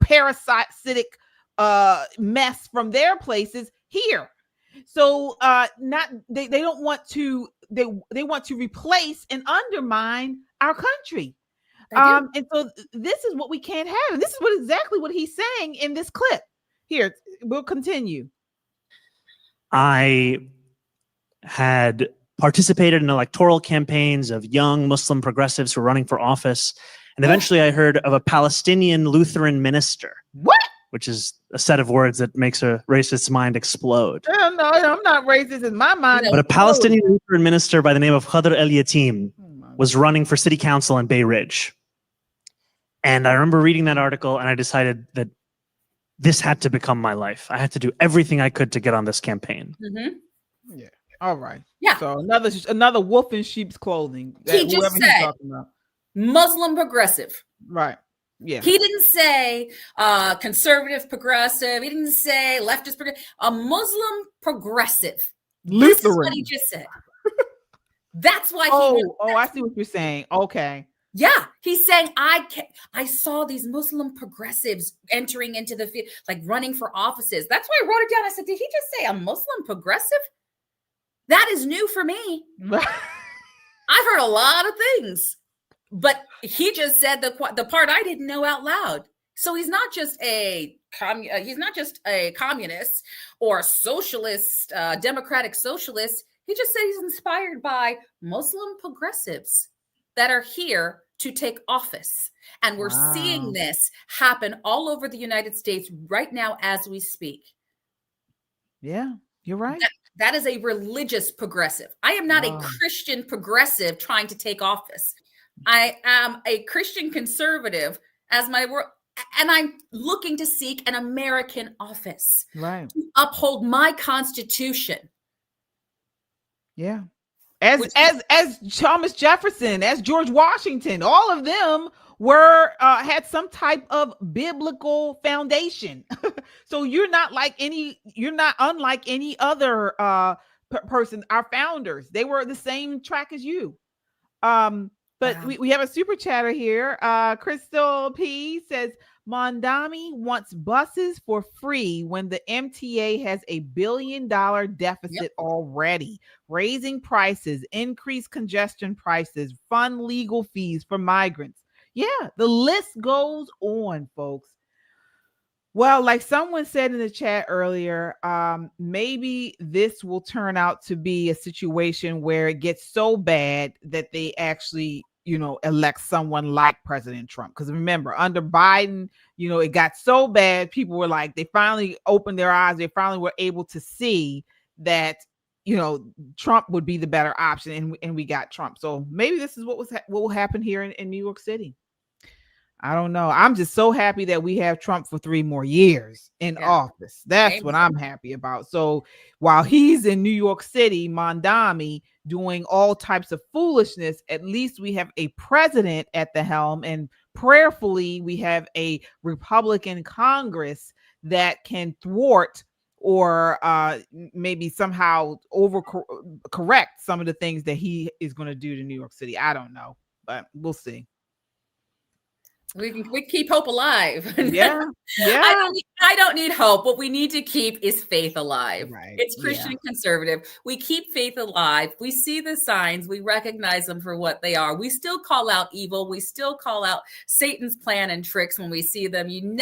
parasitic mess from their places here. So they don't want to they want to replace and undermine our country. And so this is what we can't have. And this is exactly what he's saying in this clip. Here, we'll continue. I had participated in electoral campaigns of young Muslim progressives who were running for office. And eventually I heard of a Palestinian Lutheran minister. What? Which is a set of words that makes a racist's mind explode. No, I'm not racist in my mind. But a Palestinian Lutheran minister by the name of Khadr El-Yatim was running for city council in Bay Ridge. And I remember reading that article, and I decided that this had to become my life. I had to do everything I could to get on this campaign. Yeah. All right. Yeah. So another wolf in sheep's clothing. He just said Muslim progressive. Right. Yeah. He didn't say conservative progressive. He didn't say leftist progressive. A Muslim progressive. Lutheran. This is what he just said. That's why I see what you're saying. Okay. Yeah, he's saying I saw these Muslim progressives entering into the field, like running for offices. That's why I wrote it down. I said, did he just say a Muslim progressive? That is new for me. I've heard a lot of things, but he just said the part I didn't know out loud. So he's not just a communist or a socialist, democratic socialist. He just said he's inspired by Muslim progressives that are here to take office. And we're seeing this happen all over the United States right now as we speak. Yeah, you're right. That is a religious progressive. I am not a Christian progressive trying to take office. I am a Christian conservative as my word, and I'm looking to seek an American office. Right. To uphold my Constitution. Yeah. As Thomas Jefferson, as George Washington, all of them were had some type of biblical foundation. So you're not unlike any other person. Our founders, they were the same track as you. But we have a super chatter here. Crystal P says Mondami wants buses for free when the MTA has a $1 billion deficit already. Raising prices, increase congestion prices, fund legal fees for migrants. Yeah, the list goes on, folks. Well, like someone said in the chat earlier, maybe this will turn out to be a situation where it gets so bad that they actually elect someone like President Trump. Because remember, under Biden, it got so bad. People were like, they finally opened their eyes. They finally were able to see that, Trump would be the better option. And we got Trump. So maybe this is what will happen here in New York City. I don't know. I'm just so happy that we have Trump for 3 more years in office. That's what I'm happy about. So while he's in New York City, Mondami, doing all types of foolishness, at least we have a president at the helm, and prayerfully we have a Republican Congress that can thwart or maybe somehow correct some of the things that he is going to do to New York City. I don't know, but we'll see. We keep hope alive. Yeah. I don't need hope. What we need to keep is faith alive. Right. It's Christian conservative. We keep faith alive. We see the signs. We recognize them for what they are. We still call out evil. We still call out Satan's plan and tricks when we see them. You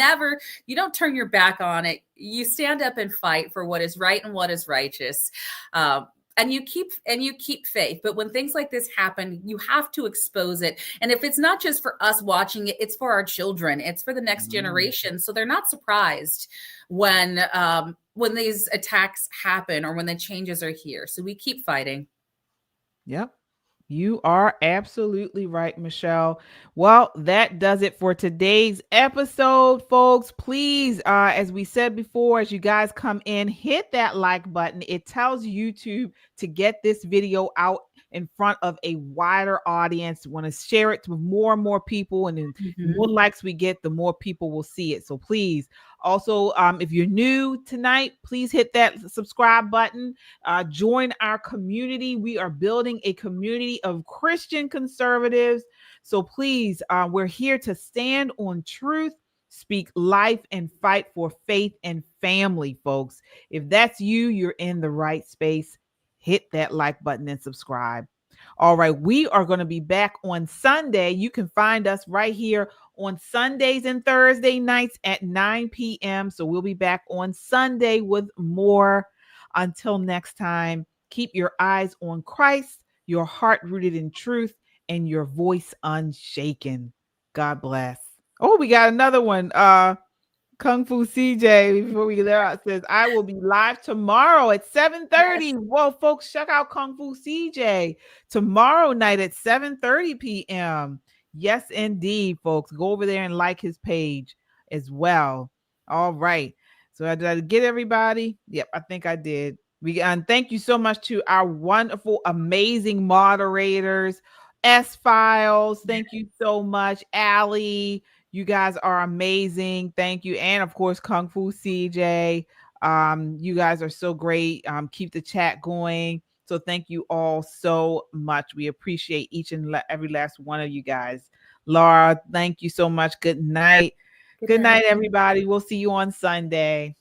don't turn your back on it. You stand up and fight for what is right and what is righteous. And you keep faith. But when things like this happen, you have to expose it. And if it's not just for us watching it, it's for our children. It's for the next generation. So they're not surprised when these attacks happen or when the changes are here. So we keep fighting. Yep. You are absolutely right, Michelle. Well, that does it for today's episode, folks. Please, as we said before, as you guys come in, hit that like button. It tells YouTube to get this video out in front of a wider audience. Want to share it with more and more people, and then the more likes we get, the more people will see it. So please, also, if you're new tonight, please hit that subscribe button. Join our community. We are building a community of Christian conservatives. So please, we're here to stand on truth, speak life, and fight for faith and family, folks. If that's you, you're in the right space. Hit that like button and subscribe. All right, we are going to be back on Sunday. You can find us right here on Sundays and Thursday nights at 9 p.m. So we'll be back on Sunday with more. Until next time, keep your eyes on Christ, your heart rooted in truth, and your voice unshaken. God bless. Oh, we got another one. Kung Fu CJ, before we get there, out, says, I will be live tomorrow at 7:30. Yes. Whoa, folks, check out Kung Fu CJ tomorrow night at 7:30 p.m. Yes, indeed, folks. Go over there and like his page as well. All right. So did I get everybody? Yep, I think I did. And thank you so much to our wonderful, amazing moderators. S-Files, thank you so much. Allie, you guys are amazing. Thank you. And of course, Kung Fu CJ. You guys are so great. Keep the chat going. So thank you all so much. We appreciate each and every last one of you guys. Laura, thank you so much. Good night. Good night, everybody. We'll see you on Sunday.